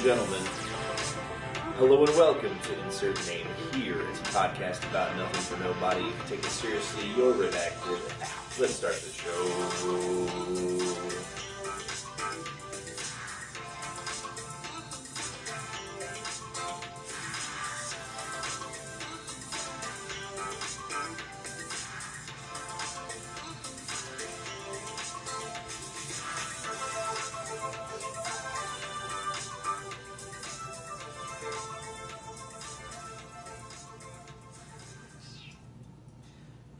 gentlemen, hello and welcome to Insert Name Here. It's a podcast about nothing for nobody. If you take it seriously, you're redacted. Let's start the show.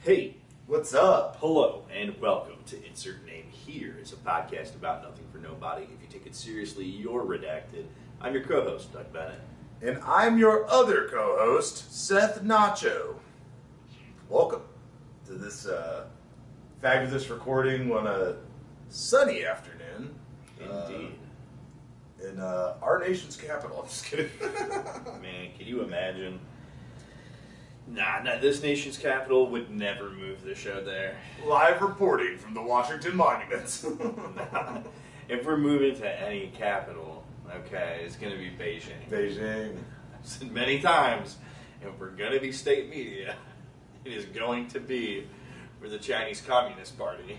Hey, What's up? hello, and welcome to Insert Name Here. It's a podcast about nothing for nobody. If you take it seriously, you're redacted. I'm your co-host, Doug Bennett. And I'm your other co-host, Seth Nacho. Welcome to this fabulous recording on a sunny afternoon. Indeed. In our nation's capital. I'm just kidding. Man, can you imagine? Nah, this nation's capital would never move the show there. Live reporting from the Washington Monuments. If we're moving to any capital, okay, it's going to be Beijing. Beijing. I've said many times, if we're going to be state media, it is going to be for the Chinese Communist Party.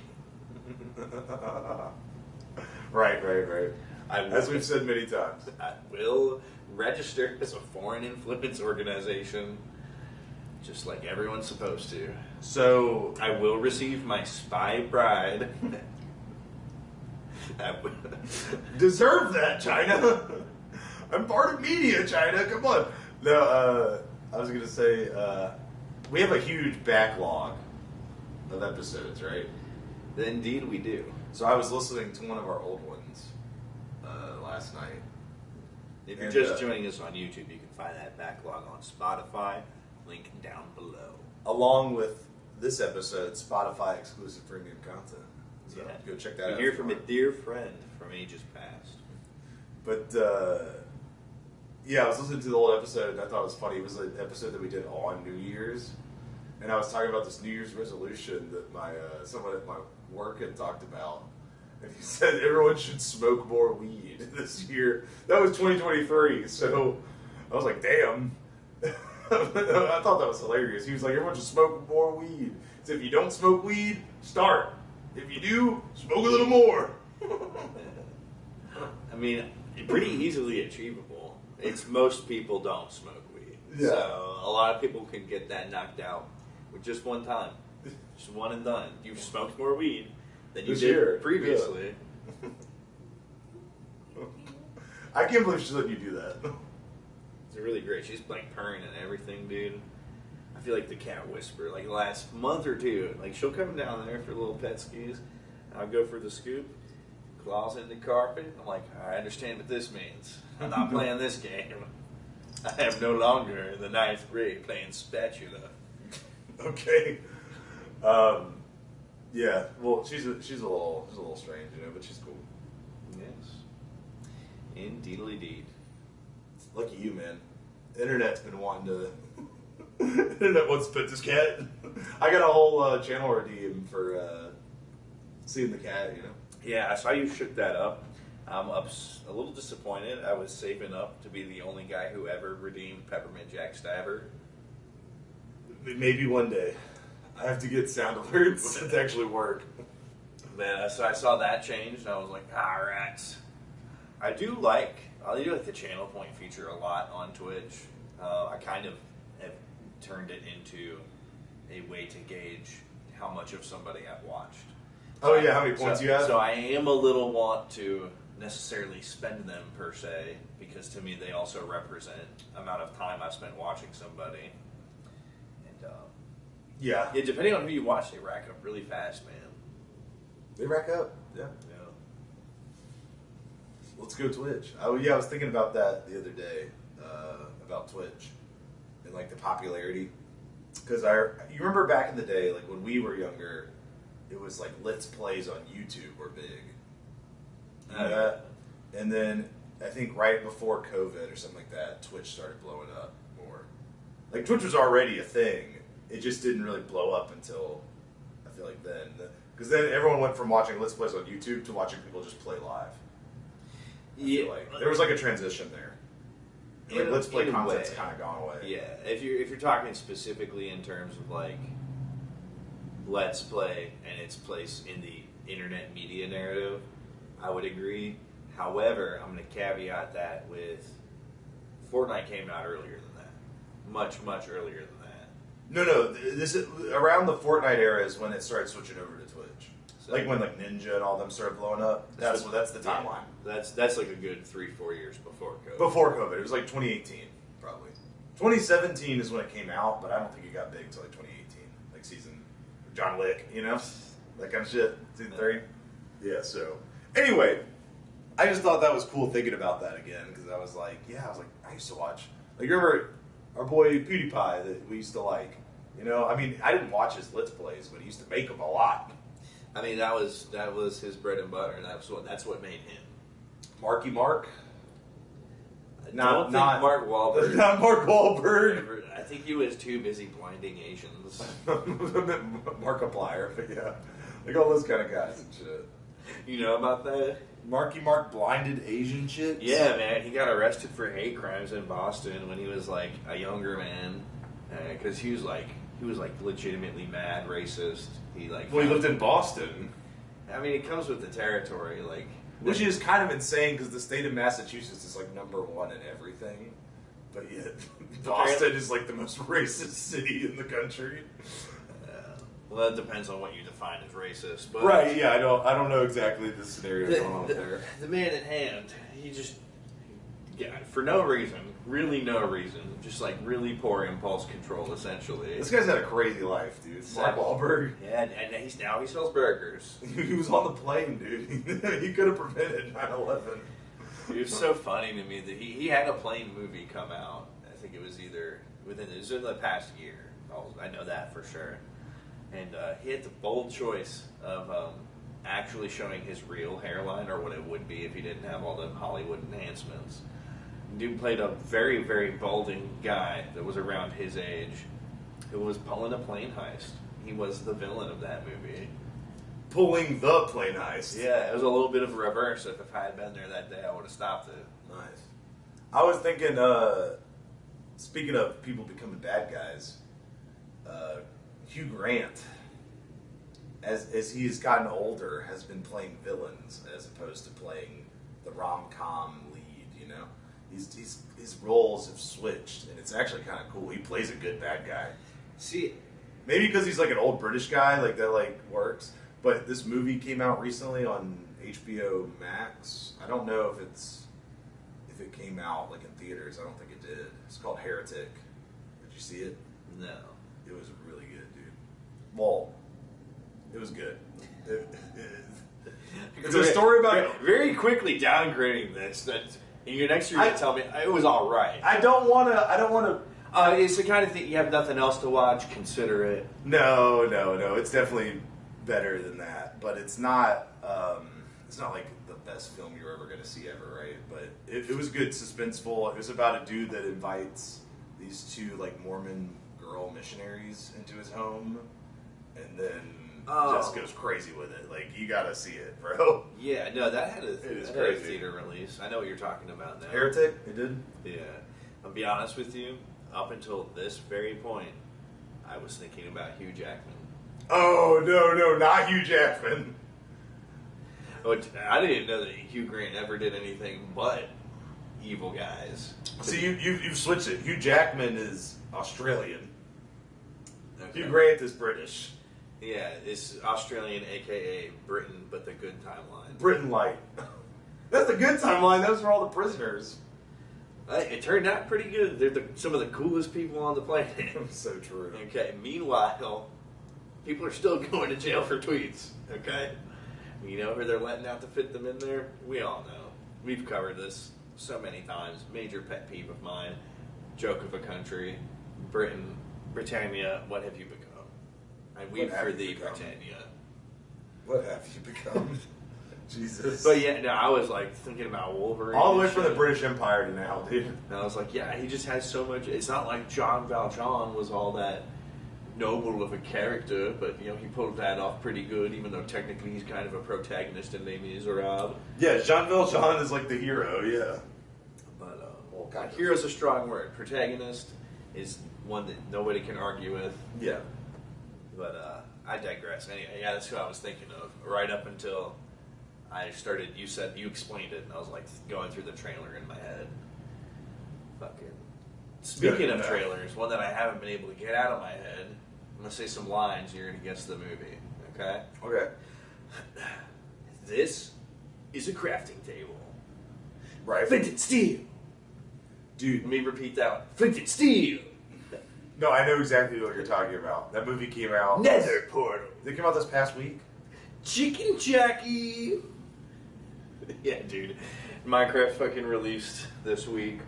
Right. As we've said many times. I will register as a foreign influence organization, just like everyone's supposed to. So, I will receive my spy bride. deserve that, China. I'm part of media, China. Come on. No, I was going to say, we have a huge backlog of episodes, right? Indeed we do. So I was listening to one of our old ones last night. If you're And, just joining us on YouTube, you can find that backlog on Spotify. Link down below. Along with this episode, Spotify exclusive premium content. So go check that out. We hear from a dear friend from ages past. But, yeah, I was listening to the old episode, and I thought it was funny. It was an episode that we did on New Year's. And I was talking about this New Year's resolution that my someone at my work had talked about. And he said everyone should smoke more weed this year. That was 2023, so I was like, damn. I thought that was hilarious. He was like, everyone should smoke more weed. He said, if you don't smoke weed, start. If you do, smoke a little more. I mean, pretty easily achievable. It's most people don't smoke weed. Yeah. So a lot of people can get that knocked out with just one time. Just one and done. You've smoked more weed than you This did year, previously. I can't believe she let you do that. It's really great. She's like purring and everything, dude. I feel like the cat whisperer. Like the last month or two, like she'll come down there for little pet skis. I'll go for the scoop, claws in the carpet. I'm like, I understand what this means. I'm not playing this game. I am no longer in the 9th grade playing spatula. Okay. Yeah. Well, she's a little strange, you know, but she's cool. Yes. Indeedly deed. Lucky you, man. Internet's been wanting to. Internet wants to pet this cat. I got a whole channel redeem for seeing the cat, you know. Yeah, I saw you shook that up. I'm a little disappointed. I was saving up to be the only guy who ever redeemed Peppermint Jack Stabber. Maybe one day. I have to get sound alerts to actually work. Man, so I saw that change, and I was like, all right. I do like the channel point feature a lot on Twitch. I kind of have turned it into a way to gauge how much of somebody I've watched. Oh yeah, how many points you have? So I am a little want to necessarily spend them per se, because to me they also represent amount of time I've spent watching somebody. And yeah, depending on who you watch, they rack up really fast, man. they rack up. Yeah. Let's go Twitch. Oh yeah, I was thinking about that the other day about Twitch and like the popularity. Because you remember back in the day, like when we were younger, it was like Let's Plays on YouTube were big. You know that? And then I think right before COVID or something like that, Twitch started blowing up more. Like Twitch was already a thing. It just didn't really blow up until I feel like then. Because then everyone went from watching Let's Plays on YouTube to watching people just play live. I feel like there was like a transition there. Like Let's Play content's kind of gone away. Yeah, if you're talking specifically in terms of like Let's Play and its place in the internet media narrative, I would agree. However, I'm going to caveat that with Fortnite came out earlier than that, much earlier than that. No, this is around the Fortnite era is when it started switching over to Twitch. So, like when like Ninja and all them started blowing up. That's the timeline. Yeah, that's like a good 3-4 years before COVID. Before COVID, it was like 2018 probably. 2017 is when it came out, but I don't think it got big until like 2018, like season John Wick, you know, that kind of shit. Season 3. Yeah. So anyway, I just thought that was cool thinking about that again because I was like, I used to watch. Like you remember our boy PewDiePie that we used to like. You know, I mean, I didn't watch his Let's Plays, but he used to make them a lot. I mean, that was his bread and butter. That's what made him. Marky Mark. Not Mark Wahlberg. Not Mark Wahlberg. I think he was too busy blinding Asians. Markiplier, but yeah, like all those kind of guys and shit. You know about that? Marky Mark blinded Asian chicks? Yeah, man. He got arrested for hate crimes in Boston when he was like a younger man, because he was like legitimately mad racist. He lived in Boston. I mean, it comes with the territory, like. Which is kind of insane because the state of Massachusetts is like #1 in everything, but yet Boston is like the most racist city in the country. Well, that depends on what you define as racist, but right? Yeah, I don't know exactly the scenario going on there. The man at hand, he just for no reason, really no reason, just like really poor impulse control. Essentially, this guy's had a crazy life, dude. Mark Wahlberg. Yeah, and he sells burgers. He was on the plane, dude. He could have prevented 9/11. It was so funny to me that he had a plane movie come out. I think it was either within the past year. I know that for sure. And he had the bold choice of actually showing his real hairline, or what it would be if he didn't have all the Hollywood enhancements. Dude played a very, very balding guy that was around his age who was pulling a plane heist. He was the villain of that movie. Pulling the plane heist. Yeah, it was a little bit of a reverse. If I had been there that day, I would have stopped it. Nice. I was thinking, speaking of people becoming bad guys, Hugh Grant, as he has gotten older, has been playing villains as opposed to playing the rom-com lead, you know? His roles have switched, and it's actually kind of cool. He plays a good bad guy. See, maybe because he's like an old British guy, like that, like works. But this movie came out recently on HBO Max. I don't know if it came out like in theaters. I don't think it did. It's called Heretic. Did you see it? No. It was really good, dude. Well, it was good. It's a story about very quickly downgrading this. In your next year, you tell me it was all right. I don't want to. It's the kind of thing you have nothing else to watch. Consider it. No. It's definitely better than that, but it's not. It's not like the best film you're ever going to see ever, right? But it was good, suspenseful. It was about a dude that invites these two like Mormon girl missionaries into his home, and then just goes crazy with it. Like, you got to see it, bro. Yeah, no, that had a theater release. I know what you're talking about now. Heretic, it did. Yeah, I'll be honest with you. Up until this very point, I was thinking about Hugh Jackman. Oh, no, not Hugh Jackman. I didn't know that Hugh Grant ever did anything but evil guys. See, you've switched it. Hugh Jackman is Australian. Okay. Hugh Grant is British. Yeah, it's Australian, a.k.a. Britain, but the good timeline. Britain Light. That's the good timeline. Those are all the prisoners. It turned out pretty good. They're some of the coolest people on the planet. So true. Okay, meanwhile, people are still going to jail for tweets. Okay? You know who they're letting out to fit them in there? We all know. We've covered this so many times. Major pet peeve of mine. Joke of a country. Britannia, what have you become? I weep for thee, Britannia. What have you become? Jesus. But yeah, no, I was like thinking about Wolverine. All the way from the British Empire to now, dude. And I was like, yeah, he just has so much. It's not like John Valjean was all that noble of a character, but you know he pulled that off pretty good. Even though technically he's kind of a protagonist in Les Miserables. Yeah, Jean Valjean is like the hero. Yeah, But Well, kind of. hero's a strong word. Protagonist is one that nobody can argue with. yeah. But I digress. Anyway, yeah, that's who I was thinking of. Right up until I started, you explained it, and I was like going through the trailer in my head. Fucking. Speaking of trailers, one that I haven't been able to get out of my head, I'm going to say some lines, you're going to guess the movie, okay? Okay. This is a crafting table. Right. Flinted steel. Dude, Let me repeat that one. Flinted steel. no, I know exactly what you're talking about. That movie came out. Nether portal. Did it come out this past week? Chicken Jackie. Yeah, dude. Minecraft fucking released this week.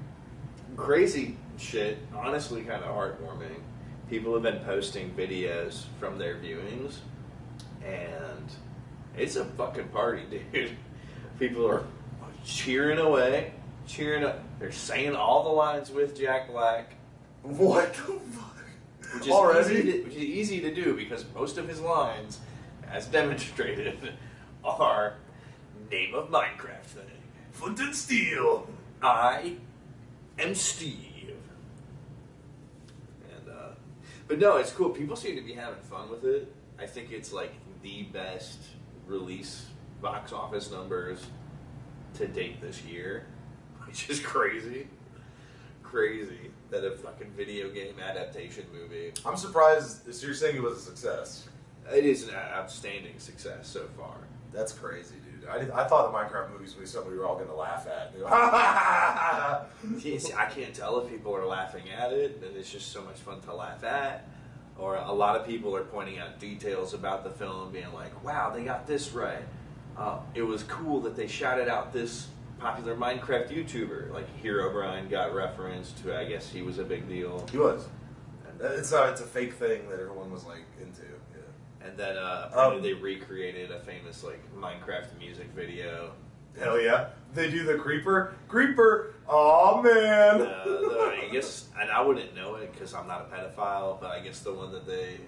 Crazy shit. Honestly, kind of heartwarming. People have been posting videos from their viewings, and it's a fucking party, dude. People are cheering away, cheering up. They're saying all the lines with Jack Black. What the fuck? Which is Already? which is easy to do because most of his lines, as demonstrated, are name of Minecraft thing. Flint and Steel. I am Steve. And but no, it's cool. People seem to be having fun with it. I think it's like the best release box office numbers to date this year, which is crazy. Crazy that a fucking video game adaptation movie. I'm surprised. So you're saying it was a success? It is an outstanding success so far. That's crazy, dude. I thought the Minecraft movies would be something we were all going to laugh at. They go, ha, ha, ha, ha. See, I can't tell if people are laughing at it, and it's just so much fun to laugh at, or a lot of people are pointing out details about the film, being like, "Wow, they got this right. It was cool that they shouted out this popular Minecraft YouTuber, like Hero Brian got referenced to. I guess he was a big deal." He was. It's a fake thing that everyone was like into. Yeah. And then apparently they recreated a famous like Minecraft music video. Hell yeah. They do the creeper. Creeper. Oh man. I guess, and I wouldn't know it because I'm not a pedophile, but I guess the one that they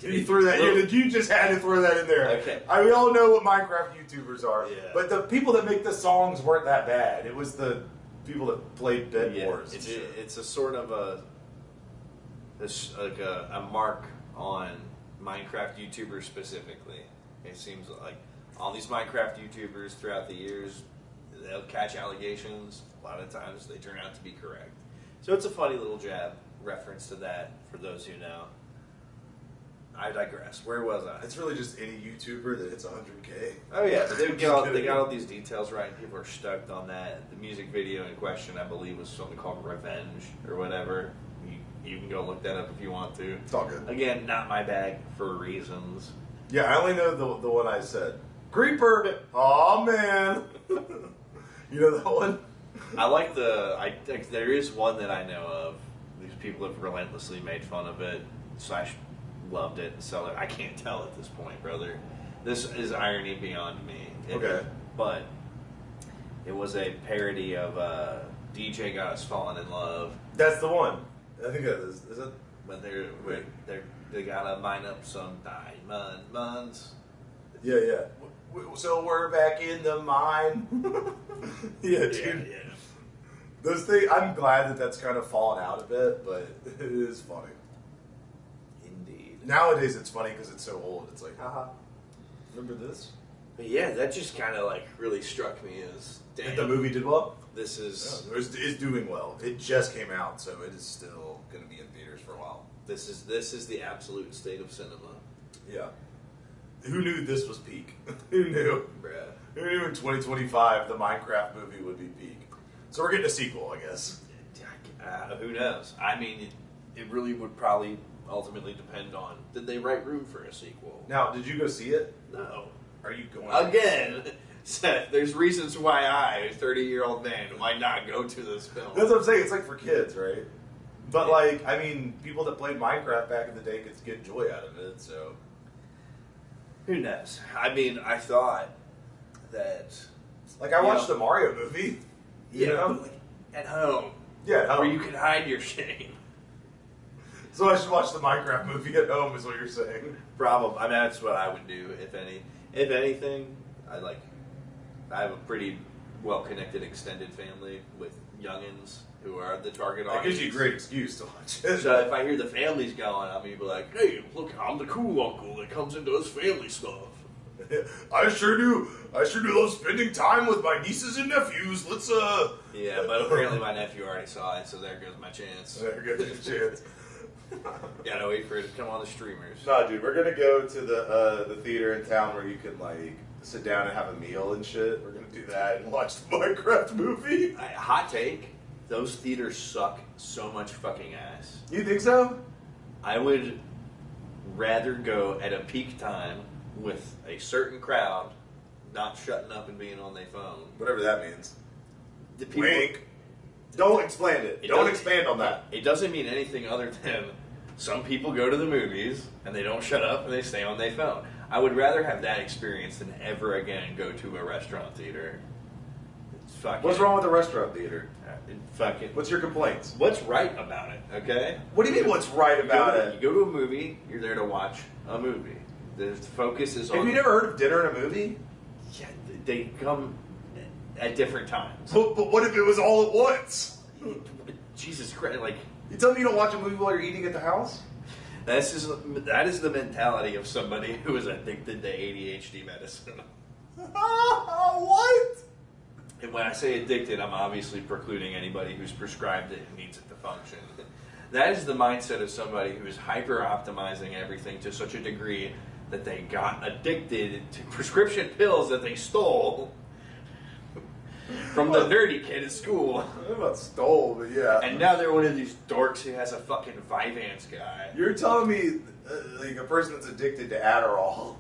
You threw that. You just had to throw that in there. Okay. We all know what Minecraft YouTubers are. Yeah. But the people that make the songs weren't that bad. It was the people that played Bed Wars. It's a sort of a mark on Minecraft YouTubers specifically. It seems like all these Minecraft YouTubers throughout the years, they'll catch allegations. A lot of times they turn out to be correct. So it's a funny little jab reference to that for those who know. I digress. Where was I? It's really just any YouTuber that hits 100K. Oh yeah, but they got all these details right. And people are stoked on that. The music video in question, I believe, was something called "Revenge" or whatever. You can go look that up if you want to. It's all good. Again, not my bag for reasons. Yeah, I only know the one I said. Creeper. Oh man. You know that one? I like there is one that I know of. These people have relentlessly made fun of it / loved it and sell it. I can't tell at this point, brother. This is irony beyond me. Okay. But it was a parody of DJ Got Us Falling in Love. That's the one. I think that is. Is it? When they gotta mine up some diamonds. Yeah, yeah. So we're back in the mine. Yeah, dude. Yeah. Those things. I'm glad that that's kind of fallen out a bit, but it is funny. Indeed. Nowadays, it's funny because it's so old. It's like, haha. Remember this? But yeah, that just kind of like really struck me as damn. That the movie did well. This is It's doing well. It just came out, so it is still going to be in theaters for a while. this is the absolute state of cinema, Yeah. Who knew this was peak? Who knew? bruh. Who knew in 2025 the Minecraft movie would be peak? So we're getting a sequel, I guess. Who knows? I mean, it really would probably ultimately depend on did they write room for a sequel? Now, did you go see it? No. Are you going Again, Seth, there's reasons why I, a 30-year-old man, might not go to this film. That's what I'm saying. It's like for kids, right? But like, I mean, people that played Minecraft back in the day could get joy out of it. So Who knows? I mean, I thought that like, I watched the Mario movie. You know? like, at home, Yeah. where you can hide your shame. So I should watch the Minecraft movie at home, is what you're saying? Probably. I mean, that's what I would do if anything. I have a pretty well-connected extended family with youngins who are the target That audience. gives you a great excuse to watch it. So if I hear the family's going, I'm gonna be like, "Hey, look, I'm the cool uncle that comes and does family stuff." I sure do love spending time with my nieces and nephews. Let's Yeah, but apparently my nephew already saw it, so there goes my chance. There goes your chance. Gotta wait for it to come on the streamers. Nah, dude, we're gonna go to the theater in town where you can like sit down and have a meal and shit. We're gonna do that and watch the Minecraft movie. Hot take: those theaters suck so much fucking ass. You think so? I would rather go at a peak time with a certain crowd, not shutting up and being on their phone. Whatever that means. The people, Wink. Don't explain it. It Don't doesn't- expand on that. It doesn't mean anything other than some people go to the movies and they don't shut up and they stay on their phone. I would rather have that experience than ever again go to a restaurant theater. It's fucking, What's wrong with the restaurant theater? What's your complaints? What's right about it? Okay. What do you mean? What's right about it? You go to a movie. You're there to watch a movie. The focus is on. Have you never heard of dinner in a movie? Yeah, they come at different times. But what if it was all at once? Jesus Christ! Like You tell me you don't watch a movie while you're eating at the house? that is the mentality of somebody who is addicted to ADHD medicine. What? And when I say addicted, I'm obviously precluding anybody who's prescribed it and needs it to function. That is the mindset of somebody who is hyper optimizing everything to such a degree that they got addicted to prescription pills that they stole from the nerdy kid at school. I don't know about stole, but yeah. And now they're one of these dorks who has a fucking Vyvanse guy. You're telling me like a person that's addicted to Adderall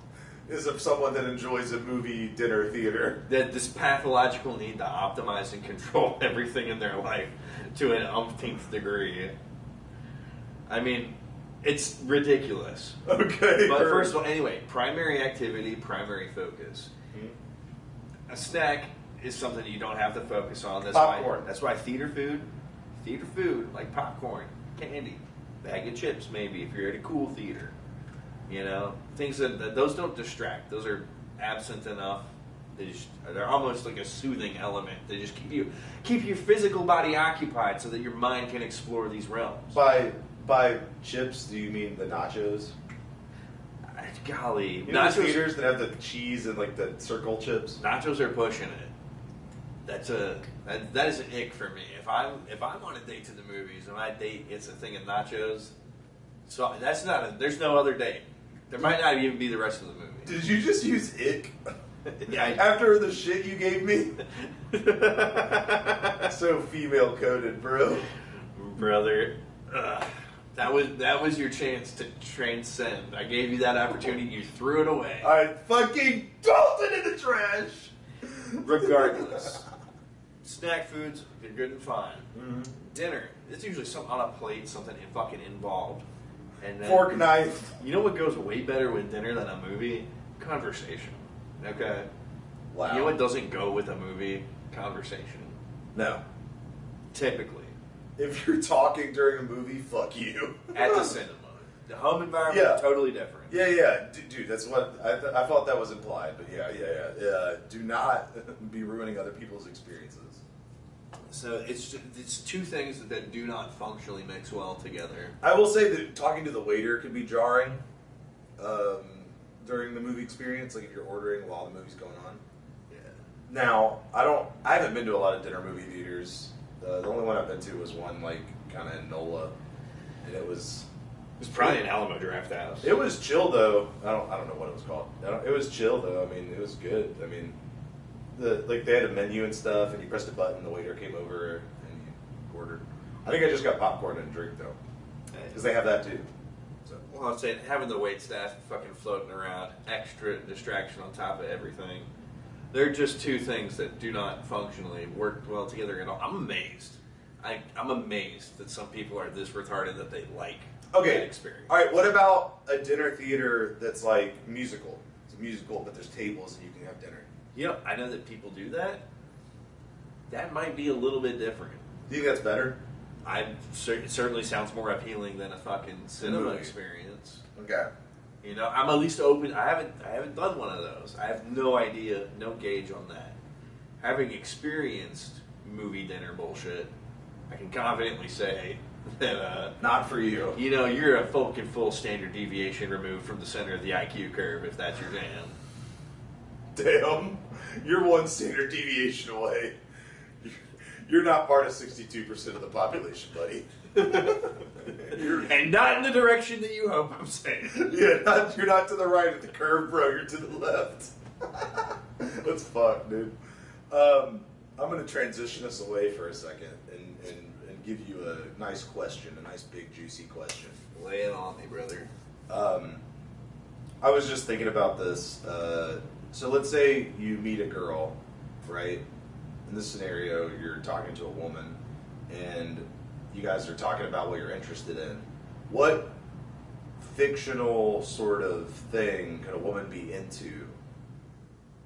is of someone that enjoys a movie dinner theater. That this pathological need to optimize and control everything in their life to an umpteenth degree. I mean, it's ridiculous. Okay. But first of all, anyway, primary activity, primary focus. A snack is something you don't have to focus on. Popcorn. That's why theater food, like popcorn, candy, bag of chips maybe if you're at a cool theater. You know, things that those don't distract. Those are absent enough. They're almost like a soothing element. They just keep your physical body occupied so that your mind can explore these realms. By chips, do you mean the nachos? Golly, You know those theaters that have the cheese and like the circle chips? Nachos are pushing it. That is an ick for me. If I'm on a date to the movies and my date gets a thing of nachos, so there's no other date. There might not even be the rest of the movie. Did you just use ick? Yeah, After the shit you gave me? So female coded, bro. Brother. That was your chance to transcend. I gave you that opportunity. You threw it away. I fucking tossed it in the trash. Regardless, snack foods, they're good and fine. Mm-hmm. Dinner, it's usually something on a plate, something fucking involved. And then, Fork, knife. You know what goes way better with dinner than a movie? Conversation. Okay? Wow. You know what doesn't go with a movie? Conversation. No. Typically. If you're talking during a movie, fuck you. At the cinema. The home environment, Yeah. totally different. Yeah. Dude, that's what I thought that was implied, but yeah. Do not be ruining other people's experiences. So it's two things that do not functionally mix well together. I will say that talking to the waiter could be jarring during the movie experience, like if you're ordering while the movie's going on. Yeah. Now, I haven't been to a lot of dinner movie theaters. The only one I've been to was one like kind of in NOLA, and it was Probably an Alamo Draft House. It was chill though. I don't know what it was called. It was chill though. I mean, it was good. I mean, they had a menu and stuff, and you pressed a button, the waiter came over and you ordered. I think I just got popcorn and a drink though, because they have that too. So. Well, I'm saying having the wait staff fucking floating around, extra distraction on top of everything. They're just two things that do not functionally work well together at all. I'm amazed. I'm amazed that some people are this retarded that they like that experience. All right, what about a dinner theater that's like musical? It's a musical, but there's tables and you can have dinner. You know, I know that people do that. That might be a little bit different. Do you think that's better? It certainly sounds more appealing than a fucking cinema Movie. experience. Okay. You know, I'm at least open. I haven't done one of those. I have no idea, no gauge on that. Having experienced movie dinner bullshit, I can confidently say that Not for you. you know, you're a full standard deviation removed from the center of the IQ curve if that's your jam. Damn. You're one standard deviation away. You're not part of 62% of the population, buddy. And not in the direction that you hope, I'm saying. Yeah, you're not to the right of the curve, bro. You're to the left. That's fucked, dude. I'm going to transition us away for a second and give you a nice question, a nice big juicy question. Lay it on me, brother. I was just thinking about this. So let's say you meet a girl, right? In this scenario, you're talking to a woman, and you guys are talking about what you're interested in. What fictional sort of thing could a woman be into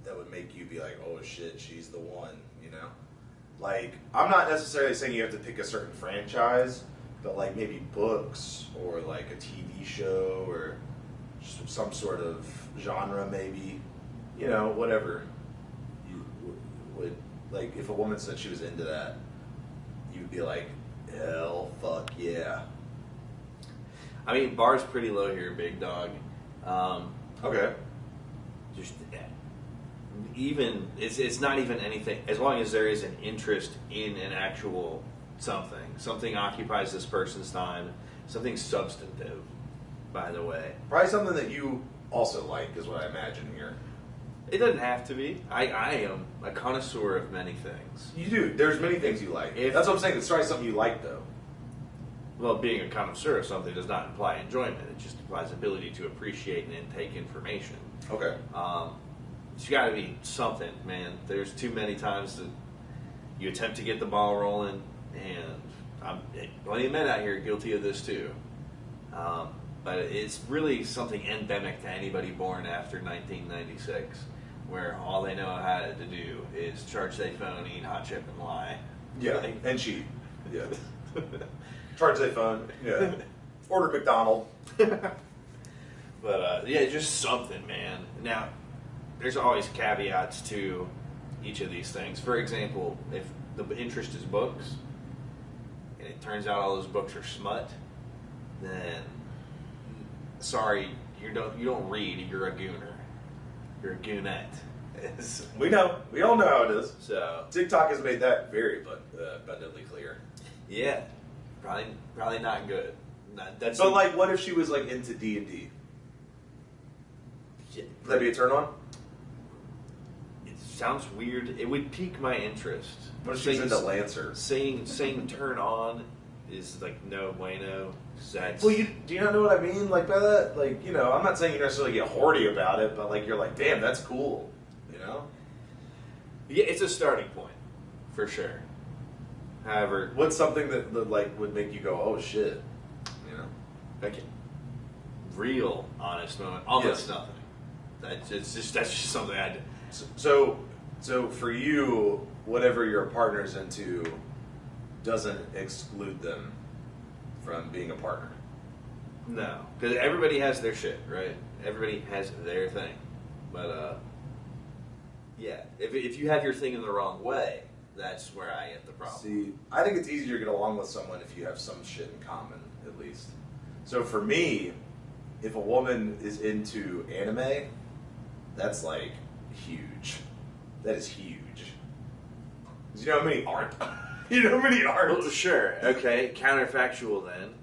that would make you be like, oh shit, she's the one, you know? Like, I'm not necessarily saying you have to pick a certain franchise, but like maybe books or like a TV show or just some sort of genre maybe, you know, whatever. You would, like, if a woman said she was into that, you'd be like, hell, fuck yeah. I mean, bar's pretty low here, big dog. Okay. Just even it's not even anything. As long as there is an interest in an actual something occupies this person's time, something substantive. By the way, Probably something that you also like is what I imagine here. it doesn't have to be. I am a connoisseur of many things. You do. There's many things you like. That's what I'm saying. It's probably something you like, though. Well, being a connoisseur of something does not imply enjoyment. It just implies ability to appreciate and intake information. Okay. It's got to be something, man. There's too many times that you attempt to get the ball rolling, and plenty of men out here guilty of this too. But it's really something endemic to anybody born after 1996, where all they know how to do is charge their phone, eat hot chip, and lie. Yeah. And cheat. Yeah. Charge their phone. Yeah. Order McDonald's. But yeah, just something, man. Now, there's always caveats to each of these things. For example, if the interest is books, and it turns out all those books are smut, then sorry, you don't read. You're a gooner. You're a goonette. We know. We all know how it is. So TikTok has made that very abundantly clear. yeah, probably not good. That's So, like, what if she was like into D&D? yeah, Would that be a turn on? it sounds weird. It would pique my interest. What if she's into Lancer? Saying turn on is like no bueno. That's, Well, do you not know what I mean? Like, by that, like, you know, I'm not saying you necessarily get horny about it, but like, you're like, damn, that's cool. You know? yeah, it's a starting point for sure. However, What's something that like would make you go, oh shit? You know? like real honest moment, almost Yes. nothing. That's just something I did. So for you, whatever your partner's into doesn't exclude them from being a partner. No, because everybody has their shit, right? Everybody has their thing, but yeah, if you have your thing in the wrong way, that's where I get the problem. See, I think it's easier to get along with someone if you have some shit in common, at least. So for me, if a woman is into anime, that's like huge. That is huge. 'Cause you know how many aren't? You know how many aren't? Well, sure, okay. Counterfactual then.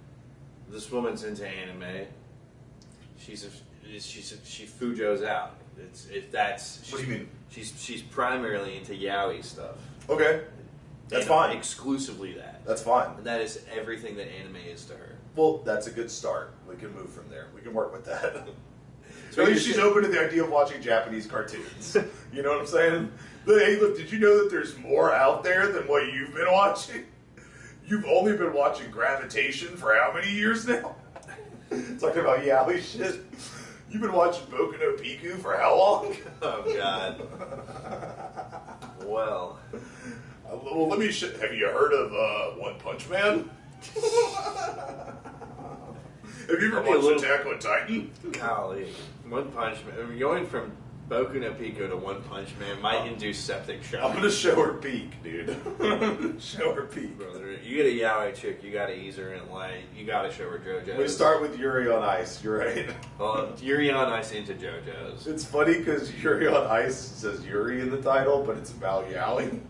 This woman's into anime. She fujo's out. What do you mean? She's primarily into yaoi stuff. Okay, that's And fine. Exclusively that. That's fine. And that is everything that anime is to her. Well, that's a good start. We can move from there. We can work with that. So At you're least she's saying- open to the idea of watching Japanese cartoons. You know what I'm saying? But, hey, look, did you know that there's more out there than what you've been watching? You've only been watching Gravitation for how many years now? Talking about yaoi shit. You've been watching Boku no Piku for how long? Oh God. Well, Well, let me. Have you heard of One Punch Man? Have you ever That'd be a watched little- Attack on Titan? Golly, One Punch Man. Going from Boku no Pico to One Punch Man might induce septic shock. I'm gonna show her peak, dude. Show her peak. Brother, you get a yaoi chick, you gotta ease her in light. You gotta show her JoJo's. We start with Yuri on Ice. You're right. Well, Yuri on Ice into JoJo's. It's funny because Yuri on Ice says Yuri in the title, but it's about yaoi.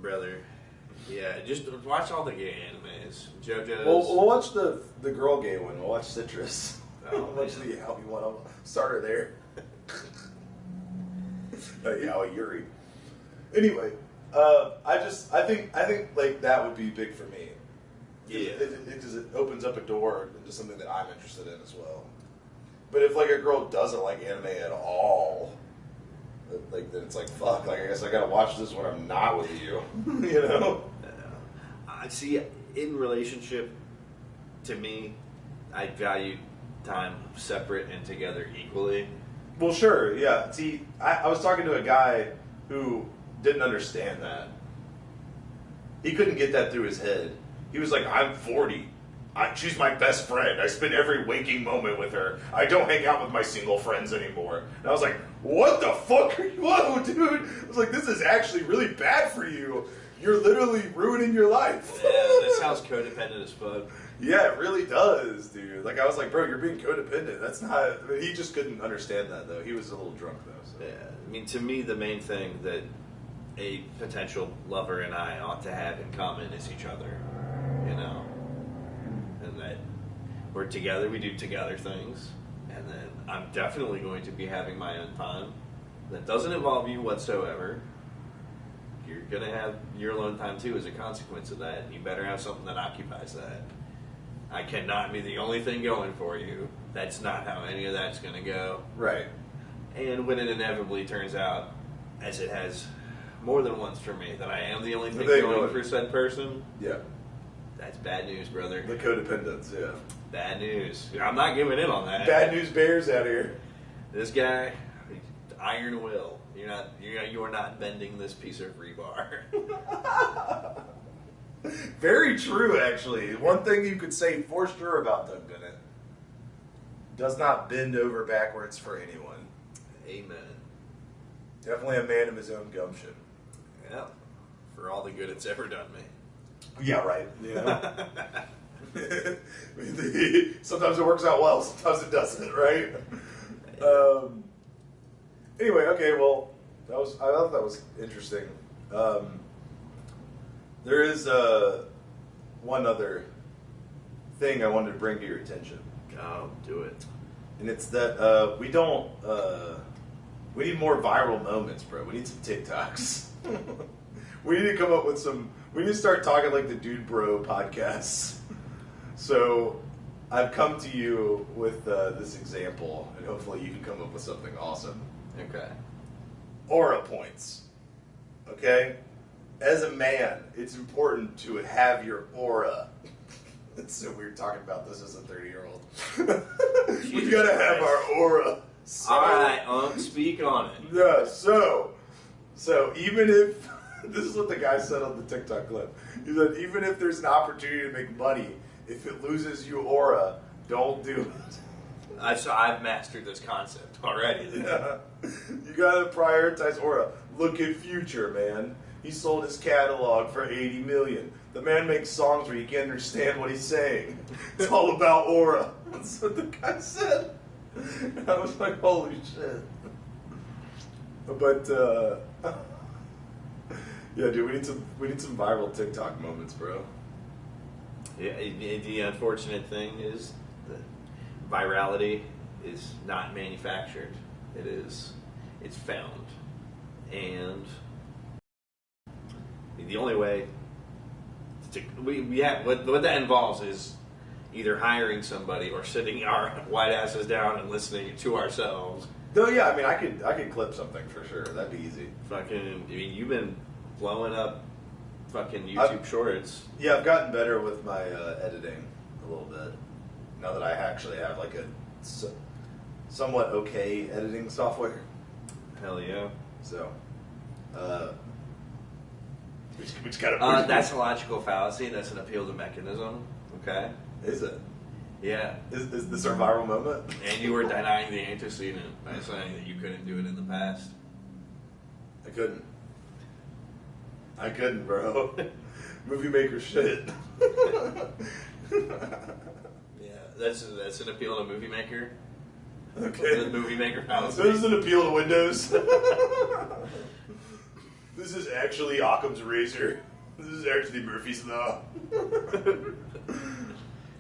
Brother. Yeah, just watch all the gay animes. JoJo's. We'll watch the girl gay one. We'll watch Citrus. Oh, We'll watch man. the yaoi one. I'll start her there. Yaoi Yuri. Anyway, I think like that would be big for me. Yeah. Because it opens up a door into something that I'm interested in as well. But if like a girl doesn't like anime at all, like then it's like fuck. Like I guess I gotta watch this when I'm not with you. You know? I see, in relationship, to me, I value time separate and together equally. Well, sure, yeah. See, I was talking to a guy who didn't understand that. He couldn't get that through his head. He was like, I'm 40. She's my best friend. I spend every waking moment with her. I don't hang out with my single friends anymore. And I was like, what the fuck are you on, dude? I was like, this is actually really bad for you. You're literally ruining your life. Yeah, that sounds codependent as fuck. Yeah, it really does, dude. Like, I was like, bro, you're being codependent. That's not... I mean, he just couldn't understand that, though. He was a little drunk, though. So. Yeah, I mean, to me, the main thing that a potential lover and I ought to have in common is each other, you know? And that we're together, we do together things, and then I'm definitely going to be having my own time that doesn't involve you whatsoever. You're going to have your alone time, too, as a consequence of that, and you better have something that occupies that. I cannot be the only thing going for you. That's not how any of that's going to go. Right. And when it inevitably turns out, as it has more than once for me, that I am the only thing going for said person, Yeah. that's bad news, brother. The codependence, yeah. Bad news. I'm not giving in on that. Bad news bears out here. This guy, iron will. You are not bending this piece of rebar. Very true, actually. One thing you could say for sure about Doug Bennett: does not bend over backwards for anyone. Amen. Definitely a man of his own gumption. Yeah. For all the good it's ever done me. Yeah, right. You know? Sometimes it works out well, sometimes it doesn't, right? Anyway, okay, well, I thought that was interesting. There is one other thing I wanted to bring to your attention. Oh, do it. And it's that we need more viral moments, bro. We need some TikToks. We need to come up with we need to start talking like the Dude Bro podcasts. So I've come to you with this example, and hopefully you can come up with something awesome. Okay. Aura points. Okay? As a man, it's important to have your aura. It's so weird talking about this as a 30-year-old. We gotta have our aura. So, Alright, speak on it. yeah, so even if this is what the guy said on the TikTok clip. He said, even if there's an opportunity to make money, if it loses you aura, don't do it. I've mastered this concept already. Yeah. You gotta prioritize aura. Look at Future, man. He sold his catalog for $80 million. The man makes songs where you can't understand what he's saying. It's all about aura. That's what the guy said. And I was like, holy shit. But yeah, dude, we need some viral TikTok moments, bro. Yeah, the unfortunate thing is that virality is not manufactured. It's found. And the only way we have what that involves is either hiring somebody or sitting our white asses down and listening to ourselves. Though, yeah, I mean, I could clip something for sure. That'd be easy. Fucking, I mean, you've been blowing up fucking YouTube shorts. Yeah, I've gotten better with my editing a little bit. Now that I actually have like a somewhat okay editing software. Hell yeah. So, Which kind of that's a logical fallacy. That's an appeal to mechanism. Okay. Is it? Yeah. Is this our viral moment? And you were denying the antecedent by saying that you couldn't do it in the past. I couldn't, bro. Movie maker shit. Yeah, that's an appeal to movie maker. Okay. The movie maker fallacy. This is an appeal to Windows. This is actually Occam's razor. This is actually Murphy's Law.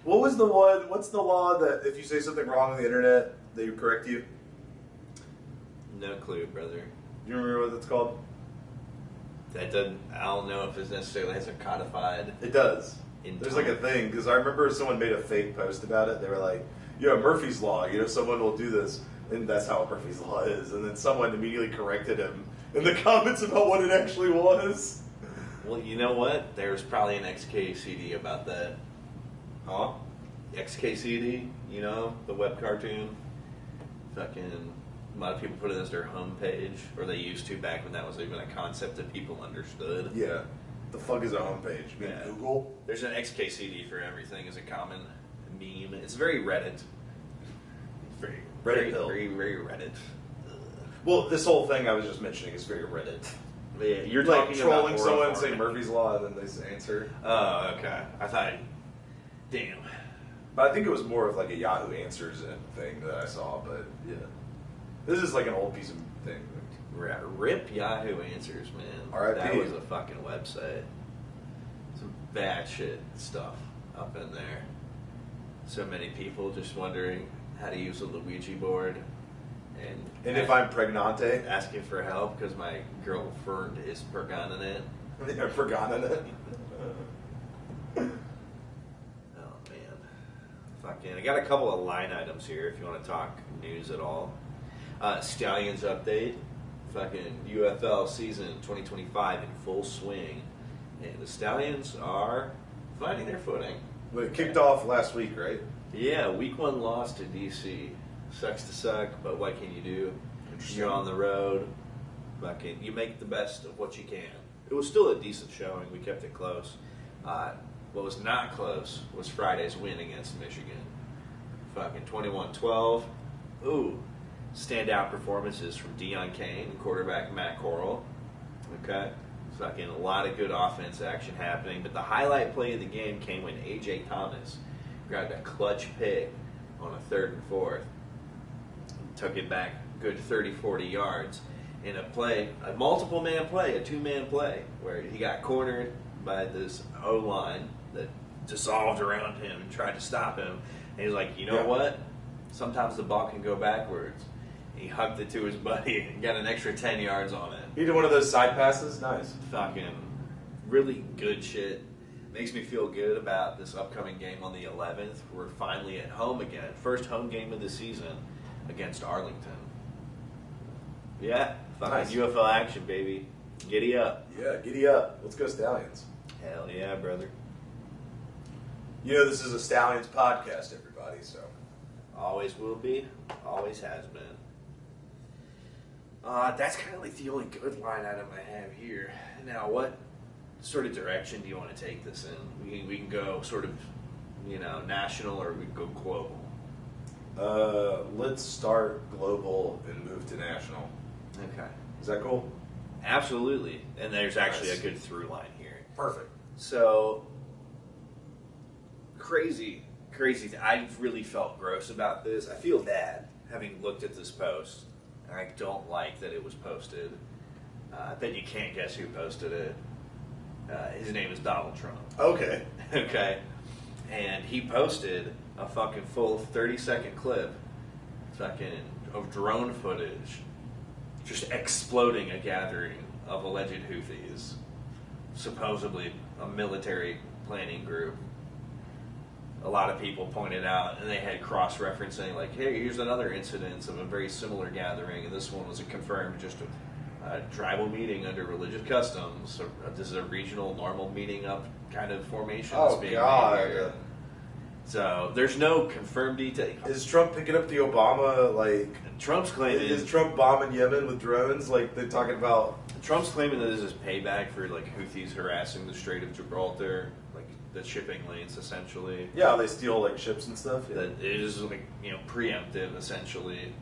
What's the law that if you say something wrong on the internet, they correct you? No clue, brother. Do you remember what that's called? That doesn't. I don't know if it necessarily has a codified. It does. In There's time. like a thing, because I remember someone made a fake post about it. They were like, yeah, Murphy's Law, someone will do this, and that's how Murphy's Law is. And then someone immediately corrected him in the comments about what it actually was. Well, you know what? There's probably an XKCD about that. Huh? XKCD, the web cartoon. Fucking, a lot of people put it as their homepage, or they used to back when that was even a concept that people understood. Yeah. The fuck is a homepage? You mean Yeah. Google? There's an XKCD for everything as a common meme. It's very Reddit. Very Very, Hill. very, very Reddit. Well, this whole thing I was just mentioning is very Reddit. Yeah, you're Like talking trolling about someone, saying Murphy's Law, and then they answer. Oh, okay. I thought, damn. But I think it was more of like a Yahoo Answers thing that I saw, but yeah. This is like an old piece of thing. Rip Yahoo Answers, man. R.I.P. That was a fucking website. Some bad shit stuff up in there. So many people just wondering how to use a Luigi board. And if I'm pregnante, asking for help because my girlfriend is forgotten it. I've forgotten it. Oh man, fucking! I got a couple of line items here if you want to talk news at all. Stallions update. Fucking UFL season 2025 in full swing, and the Stallions are finding their footing. But it kicked off last week, right? Yeah, week 1 loss to DC. Sucks to suck, but what can you do? You're on the road. Fucking, you make the best of what you can. It was still a decent showing. We kept it close. What was not close was Friday's win against Michigan. Fucking 21-12. Ooh, standout performances from Deion Kane and quarterback Matt Corral. Okay, fucking a lot of good offense action happening. But the highlight play of the game came when A.J. Thomas grabbed a clutch pick on a 3rd and 4th. Took it back good 30-40 yards in a multiple man play, a 2-man play, where he got cornered by this O-line that dissolved around him and tried to stop him. And he's like, you know what? Sometimes the ball can go backwards. He hugged it to his buddy and got an extra 10 yards on it. He did one of those side passes? Nice. Fucking really good shit. Makes me feel good about this upcoming game on the 11th. We're finally at home again. First home game of the season against Arlington. Yeah, fucking Nice. UFL action, baby. Giddy up. Yeah, giddy up. Let's go Stallions. Hell yeah, brother. This is a Stallions podcast, everybody, so. Always will be. Always has been. That's kind of like the only good line item I have here. Now, what sort of direction do you want to take this in? We can go sort of, national, or we can go global. Let's start global and move to national. Okay. Is that cool? Absolutely. And there's actually Nice. a good through line here. Perfect. So, crazy. I really felt gross about this. I feel bad having looked at this post. And I don't like that it was posted. I bet you can't guess who posted it. His name is Donald Trump. Okay. Okay. And he posted a fucking full 30-second clip of drone footage just exploding a gathering of alleged Houthis, supposedly a military planning group. A lot of people pointed out, and they had cross-referencing, like, hey, here's another incidence of a very similar gathering, and this one was confirmed just a tribal meeting under religious customs. So this is a regional normal meeting up kind of formation. Oh, being God. made here. So there's no confirmed detail. Is Trump picking up the Obama, like... Trump's claiming... Is Trump bombing Yemen with drones? Like, they're talking about... Trump's claiming that this is payback for, like, Houthis harassing the Strait of Gibraltar, like, the shipping lanes, essentially. Yeah, they steal, like, ships and stuff. Yeah. That it is, like, preemptive, essentially.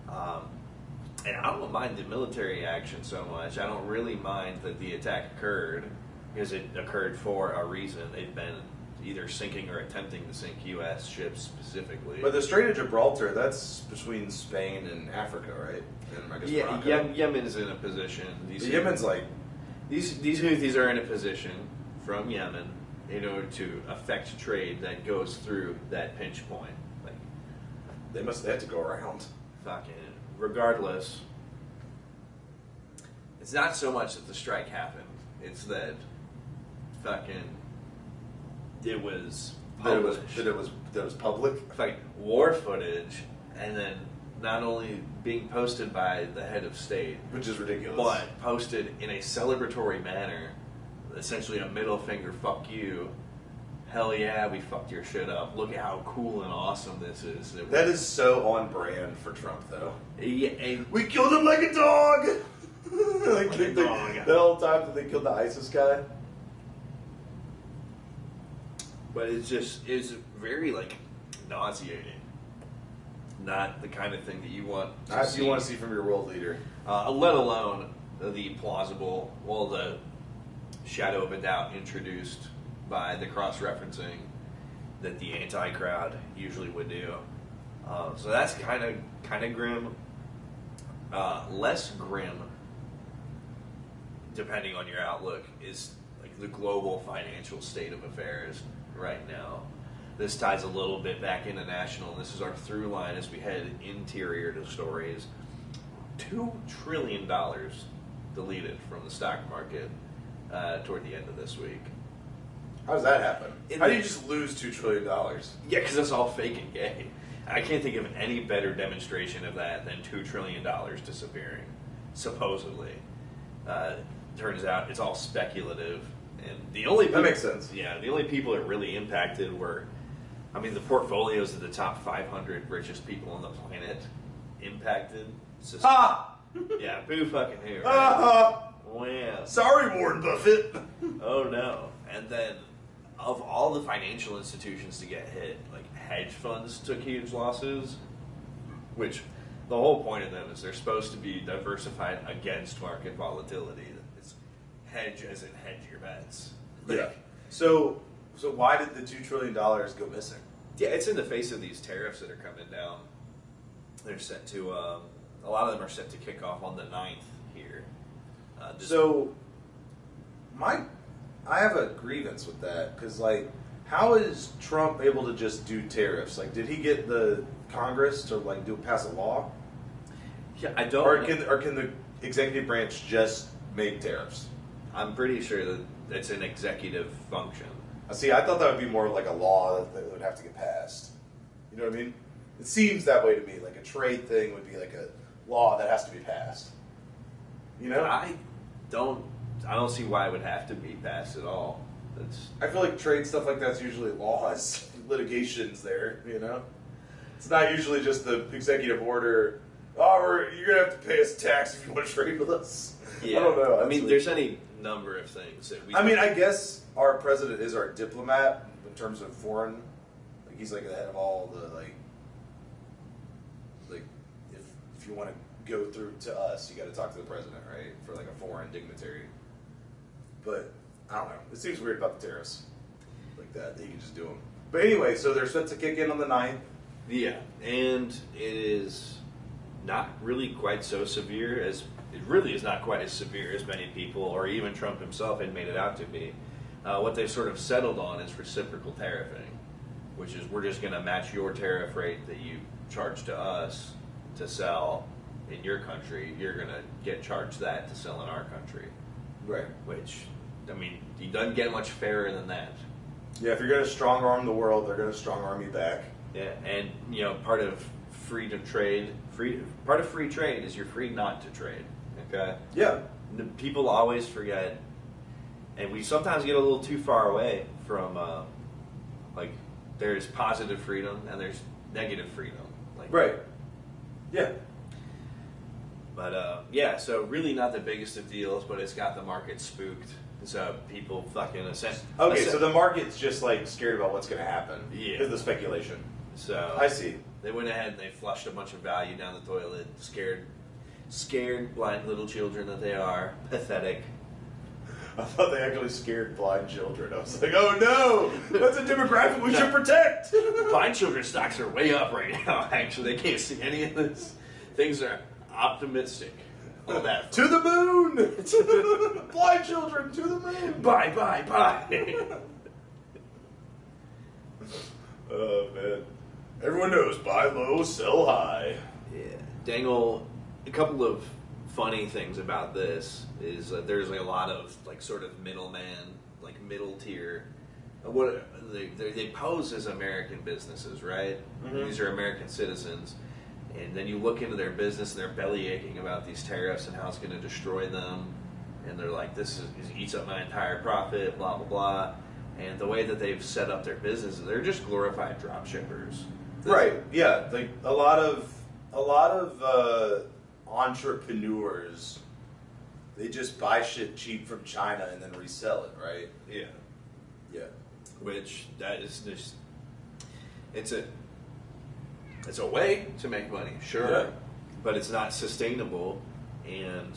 And I don't mind the military action so much. I don't really mind that the attack occurred, because it occurred for a reason. They've been either sinking or attempting to sink U.S. ships specifically. But the Strait of Gibraltar, that's between Spain and Africa, right? And I guess Morocco. Yemen's in a position. Yemen's like... These Houthis are in a position from Yemen in order to affect trade that goes through that pinch point. Like, they have to go around. Fucking... Regardless, it's not so much that the strike happened. It's that fucking... It was published. That it was public. Like war footage, and then not only being posted by the head of state, which is ridiculous, but posted in a celebratory manner, essentially a middle finger, fuck you. Hell yeah, we fucked your shit up. Look at how cool and awesome this is. That is so on brand for Trump, though. Yeah, we killed him like a dog. Like a dog. That whole time that they killed the ISIS guy. But it's very, like, nauseating. Not the kind of thing that you want to see. You want to see from your world leader. Let alone the plausible, the shadow of a doubt introduced by the cross-referencing that the anti-crowd usually would do. So that's kind of grim. Less grim, depending on your outlook, is like the global financial state of affairs right now. This ties a little bit back into national, and this is our through line as we head interior to stories. $2 trillion deleted from the stock market toward the end of this week. How does that happen? How do you just lose $2 trillion? Yeah, because that's all fake and gay. I can't think of any better demonstration of that than $2 trillion disappearing, supposedly. Turns out it's all speculative. And the only people, that makes sense. Yeah, the only people that really impacted were, the portfolios of the top 500 richest people on the planet impacted. Yeah, boo fucking who, right? Wow. Sorry, Warren Buffett. Oh no. And then, of all the financial institutions to get hit, like hedge funds took huge losses, which the whole point of them is they're supposed to be diversified against market volatility. It's hedge as in hedge your bets. Yeah. So why did the $2 trillion go missing? Yeah, it's in the face of these tariffs that are coming down. They're set to, a lot of them are set to kick off on the 9th here. I have a grievance with that, because, like, how is Trump able to just do tariffs? Like, did he get the Congress to, like, pass a law? Yeah, I don't. Or can the executive branch just make tariffs? I'm pretty sure that it's an executive function. See, I thought that would be more like a law that would have to get passed. You know what I mean? It seems that way to me. Like a trade thing would be like a law that has to be passed. You know? I don't see why it would have to be passed at all. I feel like trade stuff like that's usually laws, litigation's there, you know? It's not usually just the executive order, you're going to have to pay us tax if you want to trade with us. Yeah. I don't know. There's any number of things that we... I guess our president is our diplomat in terms of foreign. Like, he's like the head of all the, like if you want to go through to us, you got to talk to the president, right? For like a foreign dignitary. But I don't know. It seems weird about the tariffs like that you can just do them. But anyway, so they're set to kick in on the 9th. Yeah, and it is not really quite so severe as... It really is not quite as severe as many people, or even Trump himself, had made it out to be. What they've sort of settled on is reciprocal tariffing, which is we're just going to match your tariff rate that you charge to us to sell in your country. You're going to get charged that to sell in our country. Right. Which, it doesn't get much fairer than that. Yeah, if you're going to strong arm the world, they're going to strong arm you back. Yeah, and part of freedom trade, part of free trade is you're free not to trade. Okay. Yeah. People always forget, and we sometimes get a little too far away from, there's positive freedom and there's negative freedom. Like, Right. Yeah. But yeah, so really not the biggest of deals, but it's got the market spooked. So people fucking Okay, so the market's just like scared about what's going to happen. Yeah. Because of the speculation. So I see. they went ahead and they flushed a bunch of value down the toilet. Scared blind little children that they are. Pathetic. I thought they actually scared blind children. I was like, oh no, that's a demographic we should protect. Blind children stocks are way up right now. Actually, they can't see any of this. Things are optimistic. All that. To the moon! Blind children, to the moon! Bye, bye, bye. Oh, man. Everyone knows, buy low, sell high. Yeah. Dangle, a couple of funny things about this is there's a lot of like sort of middleman, like middle tier. What they pose as American businesses, right? Mm-hmm. These are American citizens, and then you look into their business and they're belly aching about these tariffs and how it's going to destroy them, and they're like, "This eats up my entire profit," blah blah blah. And the way that they've set up their businesses, they're just glorified drop shippers. Right, yeah. Like a lot of entrepreneurs, they just buy shit cheap from China and then resell it, right? Yeah. Yeah. Which that is just it's a way to make money, sure, Yeah. but it's not sustainable. And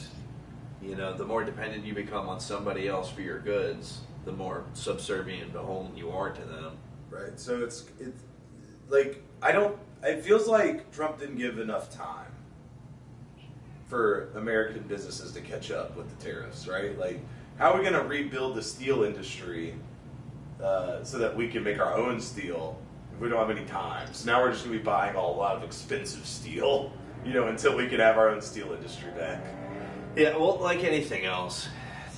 you know, the more dependent you become on somebody else for your goods, the more subservient and beholden you are to them. Right. So it's like it feels like Trump didn't give enough time for American businesses to catch up with the tariffs, right? Like, how are we going to rebuild the steel industry so that we can make our own steel if we don't have any time? So now we're just going to be buying a lot of expensive steel, until we can have our own steel industry back. Yeah, well, like anything else,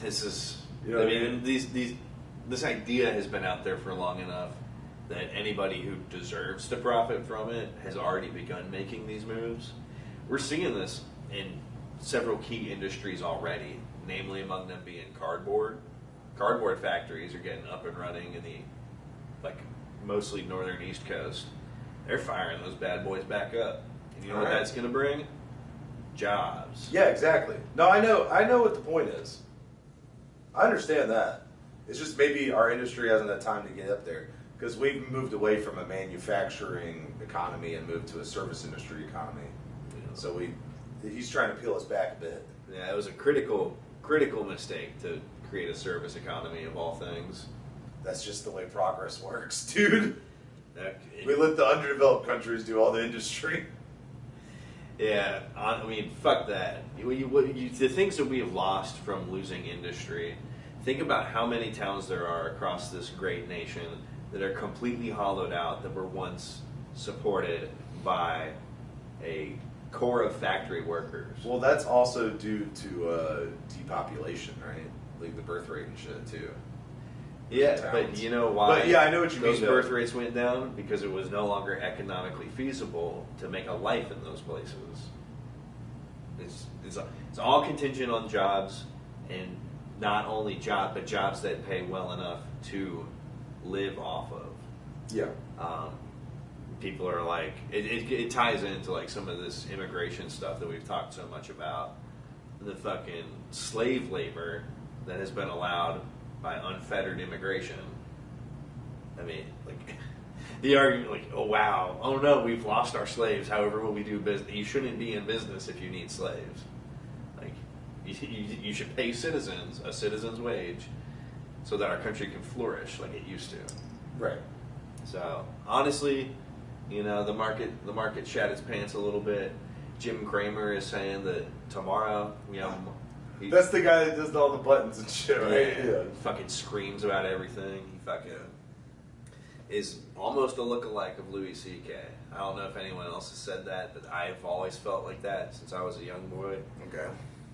this is. You know I what I mean, this idea has been out there for long enough that anybody who deserves to profit from it has already begun making these moves. We're seeing this in several key industries already, namely among them being cardboard. Cardboard factories are getting up and running in the mostly northern East Coast. They're firing those bad boys back up. And you know what that's going to bring? Jobs. Yeah, exactly. No, I know what the point is. I understand that. It's just maybe our industry hasn't had time to get up there because we've moved away from a manufacturing economy and moved to a service industry economy. So he's trying to peel us back a bit. Yeah, it was a critical mistake to create a service economy of all things. That's just the way progress works, dude. We We let the underdeveloped countries do all the industry. Yeah, I mean, fuck that. The things that we have lost from losing industry, think about how many towns there are across this great nation that are completely hollowed out that were once supported by a core of factory workers. Well, that's also due to depopulation, right? Like the birth rate and shit, too. Yeah, but you know why? But yeah, I know what you mean. Those birth rates went down because it was no longer economically feasible to make a life in those places. It's all contingent on jobs, and not only but jobs that pay well enough to live off of. Yeah. People are like, it ties into like some of this immigration stuff that we've talked so much about. The fucking slave labor that has been allowed by unfettered immigration. I mean, like, the argument, like, oh wow, oh no, we've lost our slaves. However, will we do business? You shouldn't be in business if you need slaves. Like, you should pay citizens a citizen's wage so that our country can flourish like it used to. Right. So honestly, the market shat its pants a little bit. Jim Cramer is saying that tomorrow we have. That's the guy that does all the buttons and shit, right? Yeah. Fucking screams about everything. He fucking is almost a lookalike of Louis C.K. I don't know if anyone else has said that, but I've always felt like that since I was a young boy. Okay.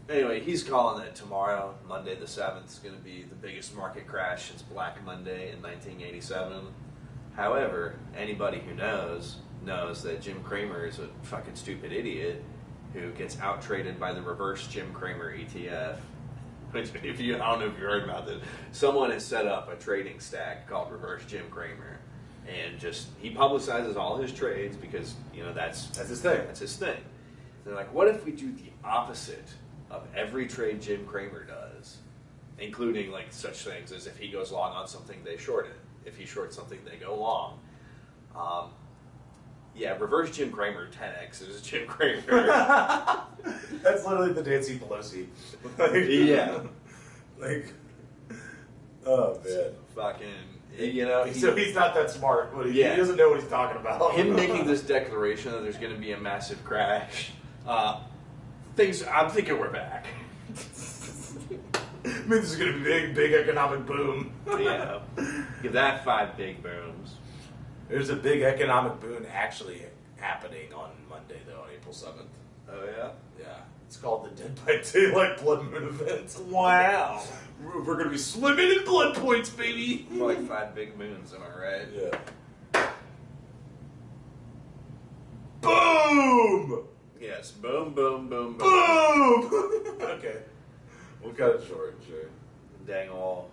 Anyway, he's calling that tomorrow, Monday the 7th, is going to be the biggest market crash since Black Monday in 1987. However, anybody who knows that Jim Cramer is a fucking stupid idiot who gets out-traded by the reverse Jim Cramer ETF. Which, I don't know if you heard about this, someone has set up a trading stack called Reverse Jim Cramer, and just he publicizes all his trades because that's his thing. That's his thing. They're like, what if we do the opposite of every trade Jim Cramer does, including like such things as if he goes long on something, they short it. If he shorts something, they go long. Reverse Jim Cramer 10x is Jim Cramer. That's literally the Nancy Pelosi. Yeah. Like, oh man. Fucking, so he's not that smart. But he doesn't know what he's talking about. Him making this declaration that there's going to be a massive crash. I'm thinking we're back. I mean, this is going to be a big economic boom. Yeah. Give that 5 big booms. There's a big economic boom actually happening on Monday, though, on April 7th. Oh, yeah? Yeah. It's called the Dead by Daylight Blood Moon event. Wow. We're going to be swimming in blood points, baby. More like 5 big moons, am I right? Yeah. Boom! Yes. Boom, boom, boom, boom. Boom! Okay. We'll cut it short, sure. Dang all.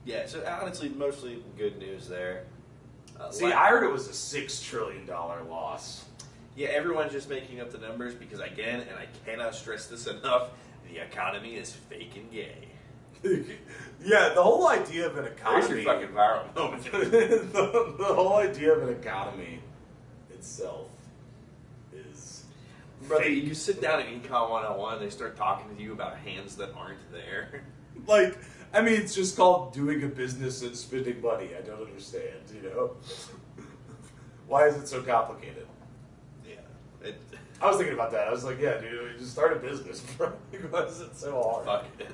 Yeah, so honestly, mostly good news there. I heard it was a $6 trillion loss. Yeah, everyone's just making up the numbers because, again, and I cannot stress this enough, the economy is fake and gay. Yeah, the whole idea of an economy... There's your fucking viral moment. the whole idea of an economy itself is... Brother, you sit down at Econ 101 and they start talking to you about hands that aren't there. Like, I mean, it's just called doing a business and spending money. I don't understand, Why is it so complicated? Yeah. I was thinking about that. I was like, yeah, dude, just start a business, bro. Why is it so hard? Fuck it.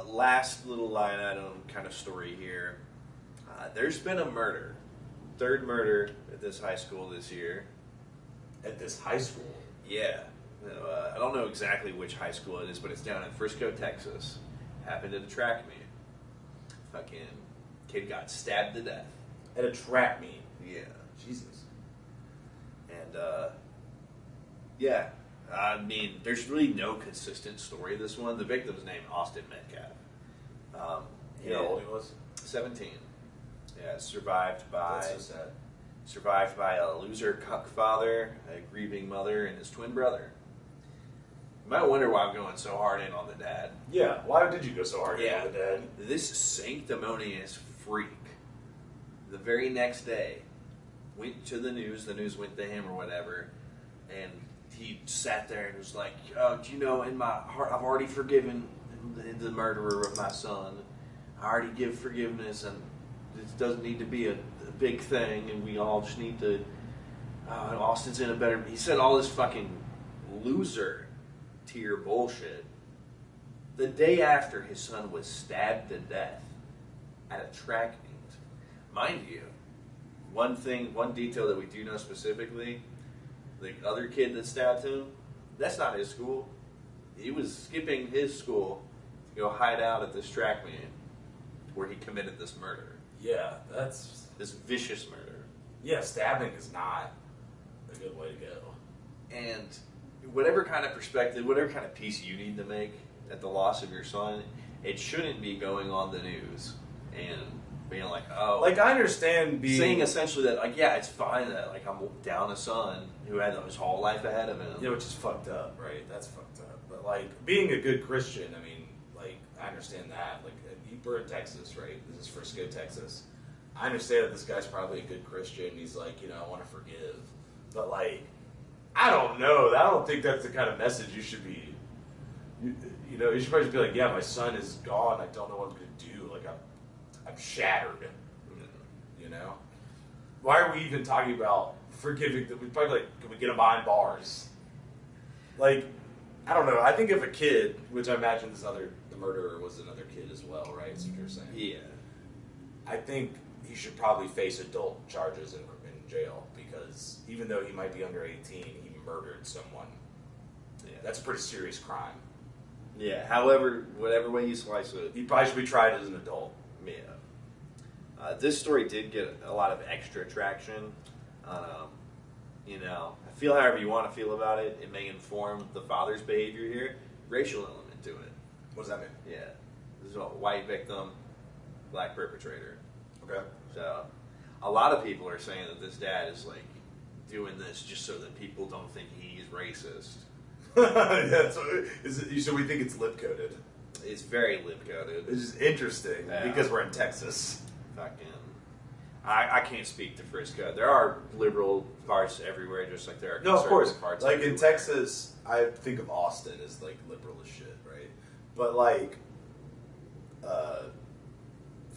Last little line item kind of story here. There's been a murder. 3rd murder at this high school this year. At this high school? Yeah. I don't know exactly which high school it is, but it's down in Frisco, Texas. Happened at a track meet. Fucking kid got stabbed to death. At a track meet? Yeah. Jesus. And, yeah. I mean, there's really no consistent story of this one. The victim's named Austin Metcalf. You know how old he was? 17. Yeah, survived by... That's so sad. Survived by a loser cuck father, a grieving mother, and his twin brother. You might wonder why I'm going so hard in on the dad. Yeah, why did you go so hard in on the dad? This sanctimonious freak, the very next day, went to the news went to him or whatever, and he sat there and was like, in my heart, I've already forgiven the murderer of my son. I already give forgiveness, and it doesn't need to be a big thing, and we all just need to, Austin's in a better, he said all this fucking loser tier bullshit. The day after his son was stabbed to death at a track meet. Mind you, one detail that we do know specifically, the other kid that stabbed him, that's not his school. He was skipping his school to go hide out at this track meet where he committed this murder. Yeah, that's... This vicious murder. Yeah, stabbing is not a good way to go. And whatever kind of perspective, whatever kind of piece you need to make at the loss of your son, it shouldn't be going on the news and being like, oh... Like, I understand being... Saying essentially that, like, yeah, it's fine that, like, I'm down a son who had his whole life ahead of him. Yeah, which is fucked up, right? That's fucked up. But, like, being a good Christian, I mean, like, I understand that. Like, we're in Texas, right? This is Frisco, Texas. I understand that this guy's probably a good Christian. He's like, I want to forgive. But, like, I don't know. I don't think that's the kind of message you should be... You should probably just be like, yeah, my son is gone. I don't know what I'm going to do. Like, I'm shattered. Why are we even talking about forgiving them? We'd probably like, can we get them behind bars? Like, I don't know. I think if a kid, which I imagine the murderer was another kid as well, right? That's what you're saying. Yeah. I think he should probably face adult charges in jail because even though he might be under 18, he murdered someone. Yeah. That's a pretty serious crime. Yeah, however, whatever way you slice it. He probably should be tried as an adult. Yeah. This story did get a lot of extra traction. I feel however you want to feel about it. It may inform the father's behavior here. Racial element to it. What does that mean? Yeah. This is a white victim, black perpetrator. Okay. So, a lot of people are saying that this dad is like doing this just so that people don't think he's racist. Yeah, so we think it's lip coded. It's very lip coded. It's just interesting Yeah. because we're in Texas. Fucking, I can't speak to Frisco. There are liberal parts everywhere, just like there are No, of course. conservative parts. Like in everywhere. Texas, I think of Austin as like liberal as shit, right? But like,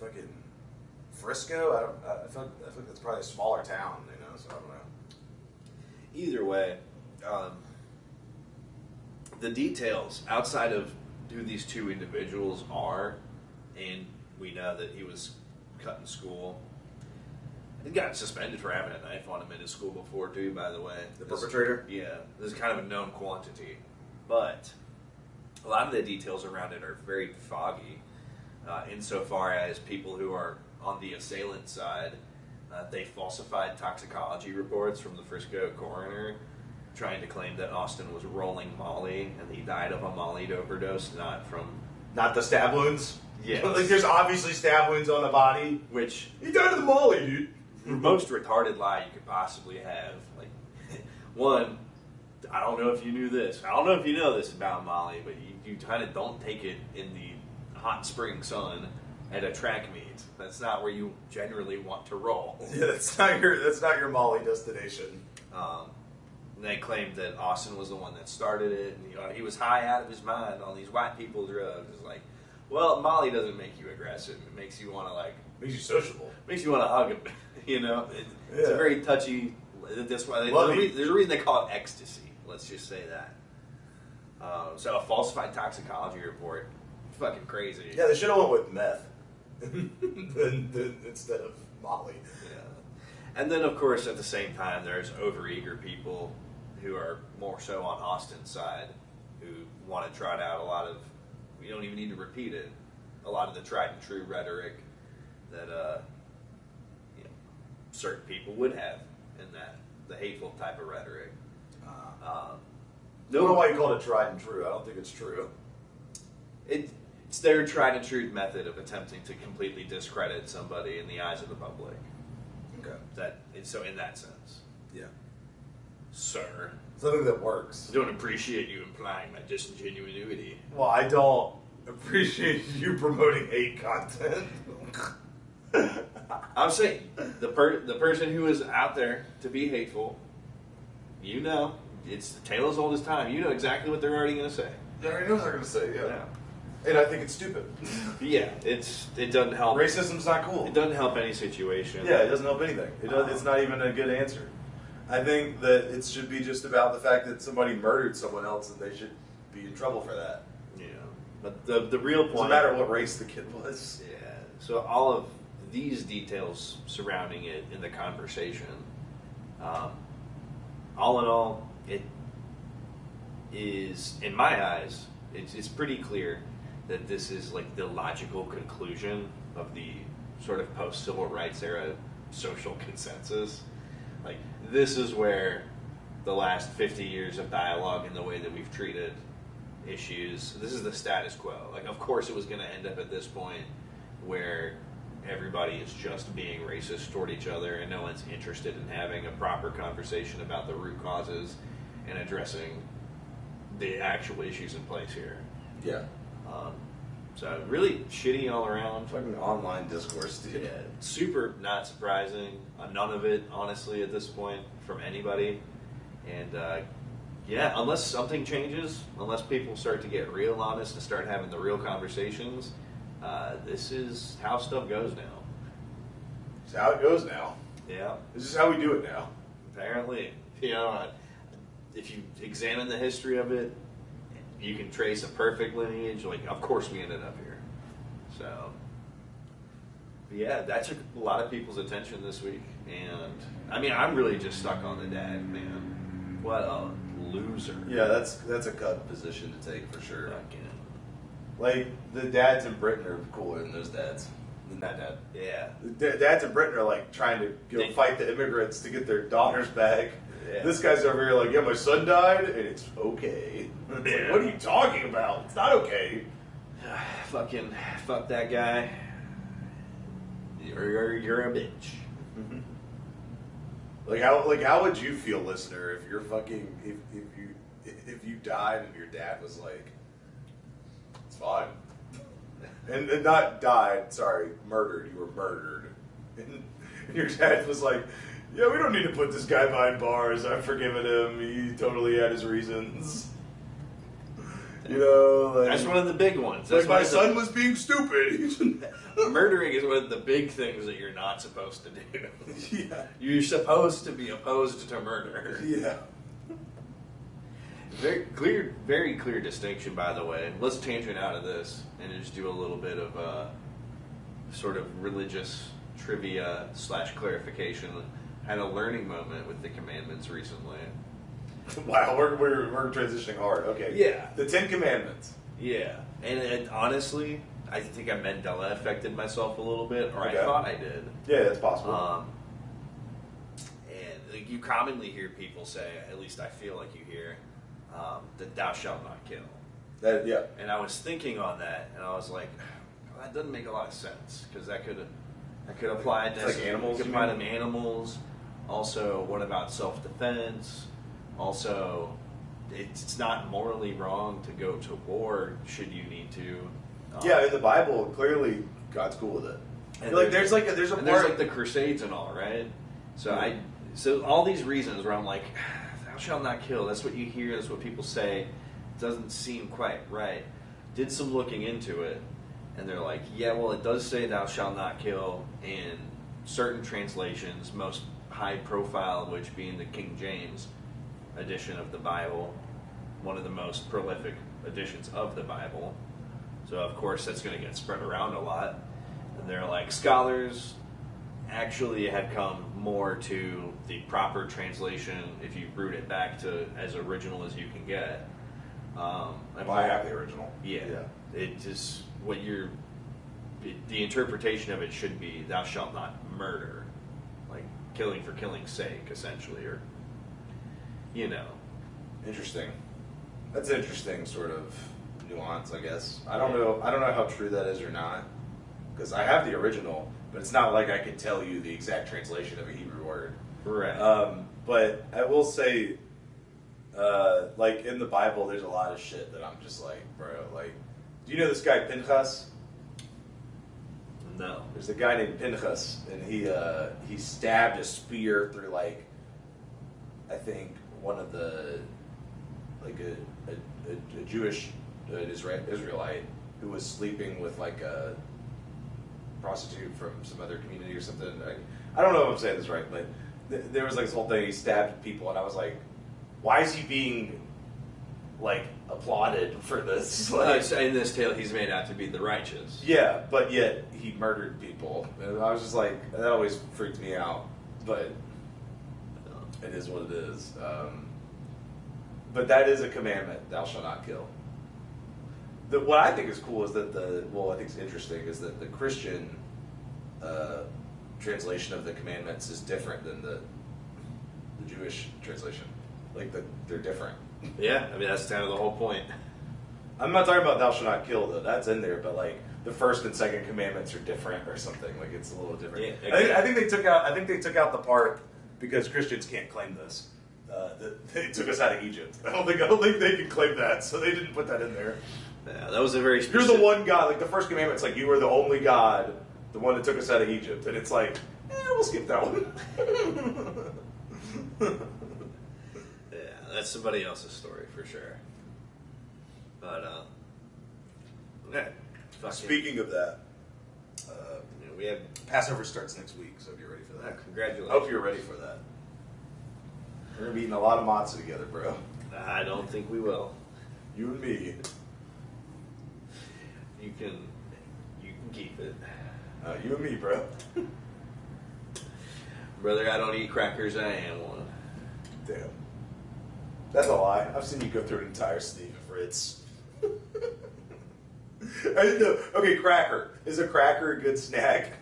fucking Frisco, I feel like that's probably a smaller town, you know. So I don't know. Either way, the details outside of who these two individuals are, and we know that he was cut in school. He got suspended for having a knife on him in his school before, too, by the way. The perpetrator? Yeah, this is kind of a known quantity. But a lot of the details around it are very foggy, insofar as people who are on the assailant side, they falsified toxicology reports from the Frisco coroner, trying to claim that Austin was rolling Molly, and he died of a Molly overdose, Not the stab wounds? Yes. Like there's obviously stab wounds on the body. which He died of the Molly, dude. the most retarded lie you could possibly have. Like, one, I don't know if you knew this. I don't know if you know this about Molly, but you kind of don't take it in the hot spring sun at a track meet. That's not where you generally want to roll. Yeah, that's not your Molly destination. And they claimed that Austin was the one that started it, and he was high out of his mind on these white people drugs. It's like, well, Molly doesn't make you aggressive. It makes you want to Makes you sociable. makes you want to hug him. It's a Yeah. very touchy. That's why Lovey. there's a reason they call it ecstasy. Let's just say that. So a falsified toxicology report, fucking crazy. Yeah, they should have went with meth instead of Molly. Yeah. And then, of course, at the same time, there's overeager people who are more so on Austin's side, who want to trot out a lot of, we don't even need to repeat it, a lot of the tried and true rhetoric that certain people would have in that, the hateful type of rhetoric. I don't know why you call it tried and true. I don't think it's true. It's their tried and true method of attempting to completely discredit somebody in the eyes of the public. Okay. So in that sense, Yeah. sir, Something that works. I don't appreciate you implying my disingenuity. Well, I don't appreciate you promoting hate content. I'm saying the person who is out there to be hateful, it's the tale as old as time. You know exactly what they're already going to say. Yeah, I already know what they're going to say, yeah. And I think it's stupid. Yeah, it doesn't help. Racism's not cool. It doesn't help any situation. Yeah, it doesn't help anything. It's not even a good answer. I think that it should be just about the fact that somebody murdered someone else and they should be in trouble for that. Yeah, but the real point. Doesn't matter what race the kid was. Yeah. So all of these details surrounding it in the conversation, all in all, it is, in my eyes, it's pretty clear that this is like the logical conclusion of the sort of post-civil rights era social consensus. Like, this is where the last 50 years of dialogue and the way that we've treated issues, this is the status quo. Like, of course it was going to end up at this point where everybody is just being racist toward each other and no one's interested in having a proper conversation about the root causes and addressing the actual issues in place here. Yeah. So really shitty all around. Fucking online discourse, dude. Yeah, super not surprising. None of it, honestly, at this point, from anybody. And unless something changes, unless people start to get real honest and start having the real conversations, this is how stuff goes now. It's how it goes now. Yeah, This is how we do it now. apparently. If you examine the history of it, you can trace a perfect lineage. Like, of course we ended up here. So, but yeah, that took a lot of people's attention this week. And, I mean, I'm really just stuck on the dad, man. What a loser. Yeah, that's a cut position to take for sure. Fucking, Like, the dads in Britain are cooler than those dads. Than that dad. yeah. The dads in Britain are like trying to go fight the immigrants to get their daughters back. Yeah. This guy's over here like, yeah, my son died, and it's okay. It's Yeah. like, what are you talking about? It's not okay. Fuck that guy. or you're a bitch. Like how would you feel, listener, if you're fucking if you died and your dad was like, it's fine, and not died, sorry, murdered. You were murdered, and your dad was like, yeah, we don't need to put this guy behind bars. I've forgiven him. He totally had his reasons. You know, like, that's one of the big ones. Like my son was being stupid. Murdering is one of the big things that you're not supposed to do. Yeah. You're supposed to be opposed to murder. Yeah. Very clear distinction, by the way. Let's tangent out of this and just do a little bit of sort of religious trivia / clarification. Had a learning moment with the commandments recently. Wow, we're transitioning hard. Okay. Yeah. The 10 Commandments. Yeah, and honestly, I think I Mandela affected myself a little bit, or Okay. I thought I did. Yeah, that's possible. And like, you commonly hear people say, at least I feel like you hear, that thou shalt not kill. Yeah. And I was thinking on that, and I was like, well, that doesn't make a lot of sense, because that could apply to like animals. Could apply to animals. Also, what about self-defense? Also, it's not morally wrong to go to war should you need to. Yeah, in the Bible, clearly God's cool with it. And Like there's a there's like the Crusades and all, right? So all these reasons where I'm like, thou shalt not kill. That's what you hear. That's what people say. It doesn't seem quite right. Did some looking into it, and they're like, yeah, well, it does say thou shalt not kill in certain translations, most high profile of which being the King James edition of the Bible, one of the most prolific editions of the Bible. So of course that's going to get spread around a lot. And they're like, scholars actually have come more to the proper translation if you root it back to as original as you can get. I have the original. Yeah. It just the interpretation of it should be thou shalt not murder, like killing for killing's sake, essentially, or Interesting. That's an interesting sort of nuance, I guess. I don't know how true that is or not, because I have the original, but it's not like I can tell you the exact translation of a Hebrew word. right. But I will say, like in the Bible, there's a lot of shit that I'm just like, bro, like, do you know this guy Pinchas? No. There's a guy named Pinchas, and he stabbed a spear through, like, I think one of the, like a Jewish Israelite who was sleeping with like a prostitute from some other community or something. I don't know if I'm saying this right, but there was like this whole thing. He stabbed people, and I was like, why is he being like applauded for this? Like, In this tale, he's made out to be the righteous. yeah, but yet he murdered people, and I was just like, that always freaked me out. But it is what it is. But that is a commandment: thou shalt not kill. What I think is cool is that I think it's interesting is that the Christian translation of the commandments is different than the Jewish translation. Like they're different. Yeah, I mean that's kind of the whole point. I'm not talking about thou shalt not kill though. That's in there, but like the first and second commandments are different or something. Like it's a little different. Yeah, I think they took out the part because Christians can't claim this. That they took us out of Egypt. I don't think they can claim that, so they didn't put that in there. Yeah, that was a very You're the one God. Like the first commandment's like you are the only God, the one that took us out of Egypt, and it's like, we'll skip that one. Yeah, that's somebody else's story for sure. But yeah. Speaking of that, we have Passover starts next week, so get ready for that. congratulations. I hope you're ready for that. We're gonna be eating a lot of matzah together, bro. I don't think we will. You and me. You can keep it, You and me, bro. brother. I don't eat crackers. I am one. Damn. That's a lie. I've seen you go through an entire sleeve of Ritz. I didn't know. Okay, cracker. Is a cracker a good snack?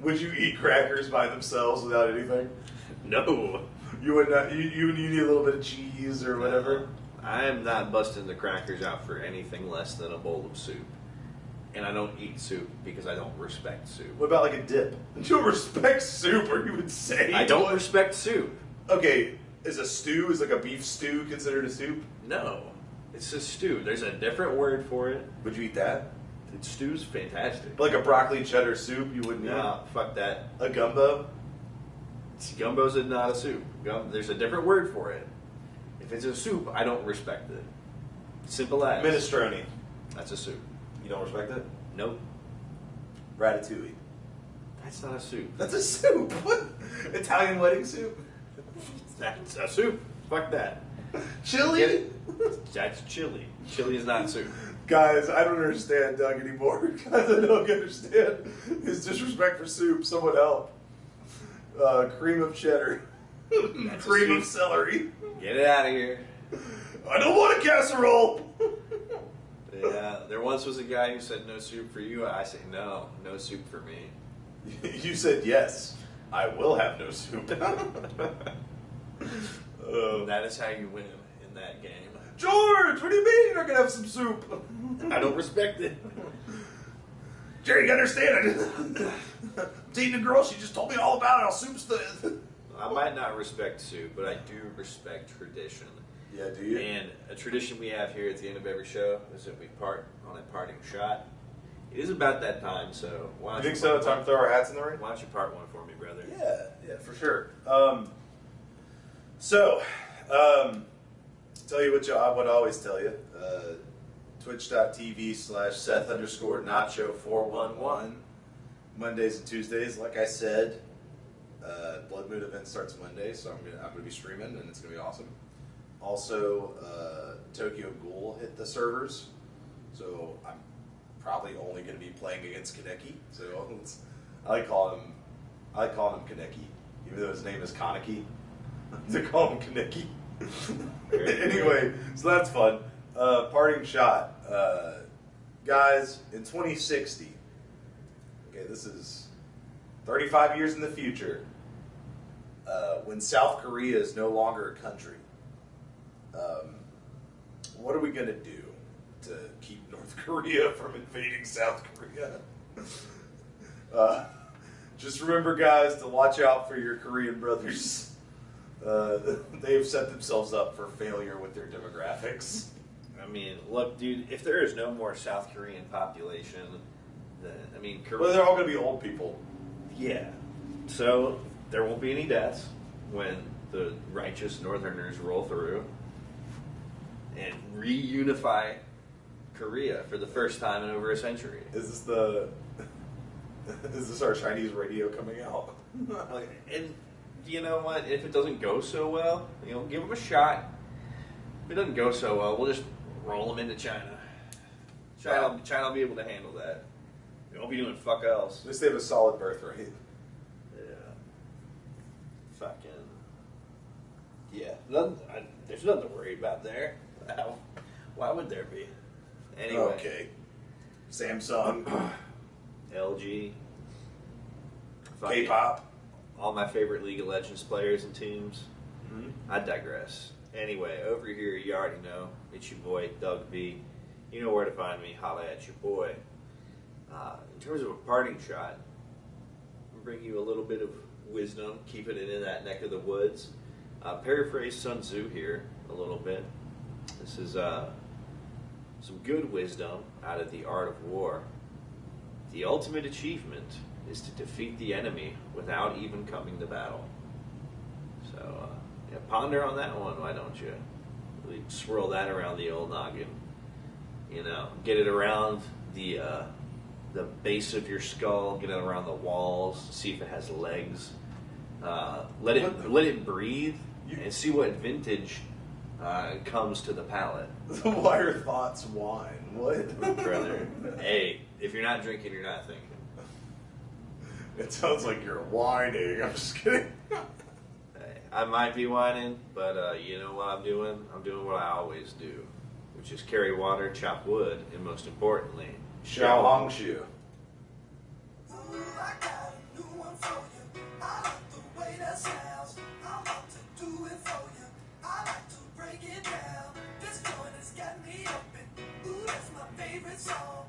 Would you eat crackers by themselves without anything? No. You would not. You need a little bit of cheese or whatever. I am not busting the crackers out for anything less than a bowl of soup. and I don't eat soup because I don't respect soup. What about like a dip? You don't respect soup, or you would say I don't respect soup. Okay, is like a beef stew considered a soup? No, it's a stew. There's a different word for it. Would you eat that? Stew's fantastic. Like a broccoli cheddar soup, you wouldn't No, fuck that. eat? A gumbo? Gumbo's not a soup. There's a different word for it. If it's a soup, I don't respect it. Simple as. Minestrone. That's a soup. You don't respect it? Nope. Ratatouille. That's not a soup. That's a soup. What? Italian wedding soup? That's a soup. Fuck that. Chili? Get it? That's chili. Chili is not soup. Guys, I don't understand Doug anymore. Guys, I don't understand his disrespect for soup. Someone help. Cream of cheddar. Cream of celery. Get it out of here. I don't want a casserole. Yeah, there once was a guy who said no soup for you. I say no soup for me. You said yes. I will have no soup. That is how you win in that game. George, what do you mean you're not gonna have some soup? I don't respect it. Jerry, you understand? I'm dating a girl. She just told me all about it. How soup's the. I might not respect soup, but I do respect tradition. Yeah, do you? And a tradition we have here at the end of every show is that we part on a parting shot. It is about that time, so why don't You think so? Time to throw our hats in the ring? Why don't you part one for me, brother? Yeah, for sure. Tell you what I always tell you. Twitch.tv/Seth_Nacho411. Mondays and Tuesdays, like I said. Blood Moon event starts Monday, so I'm gonna be streaming, and it's gonna be awesome. Also, Tokyo Ghoul hit the servers, so I'm probably only going to be playing against Kaneki. So I like calling him Kaneki, even though his name is Kaneki. To call him Kaneki. Anyway, so that's fun. Parting shot, guys. In 2060, okay, this is 35 years in the future. When South Korea is no longer a country. What are we going to do to keep North Korea from invading South Korea? Just remember, guys, to watch out for your Korean brothers. They've set themselves up for failure with their demographics. I mean, look, dude, if there is no more South Korean population, then, I mean... Well, they're all going to be old people. Yeah. So, there won't be any deaths when the righteous Northerners roll through and reunify Korea for the first time in over a century. Is this our Chinese radio coming out? And you know what? If it doesn't go so well, give them a shot. If it doesn't go so well, we'll just roll them into China. China will be able to handle that. We won't be doing fuck else. At least they have a solid birth rate. Yeah. Fucking. Yeah. There's nothing to worry about there. Why would there be? Anyway. Okay. Samsung. LG. K-pop. All my favorite League of Legends players and teams. Mm-hmm. I digress. Anyway, over here, you already know. It's your boy, Doug B. You know where to find me. Holla at your boy. In terms of a parting shot, I'll bring you a little bit of wisdom, keeping it in that neck of the woods. Paraphrase Sun Tzu here a little bit. This is some good wisdom out of The Art of War. The ultimate achievement is to defeat the enemy without even coming to battle. So, ponder on that one, why don't you? Really swirl that around the old noggin. Get it around the base of your skull, get it around the walls, see if it has legs. Let it breathe, and see what vintage comes to the palate. Why are thoughts wine? What? Brother, hey, if you're not drinking, you're not thinking. It sounds like you're whining. I'm just kidding. Hey, I might be whining, but you know what I'm doing? I'm doing what I always do, which is carry water, chop wood, and most importantly, Xiao Hong Shu. This joint has got me open. Ooh, that's my favorite song.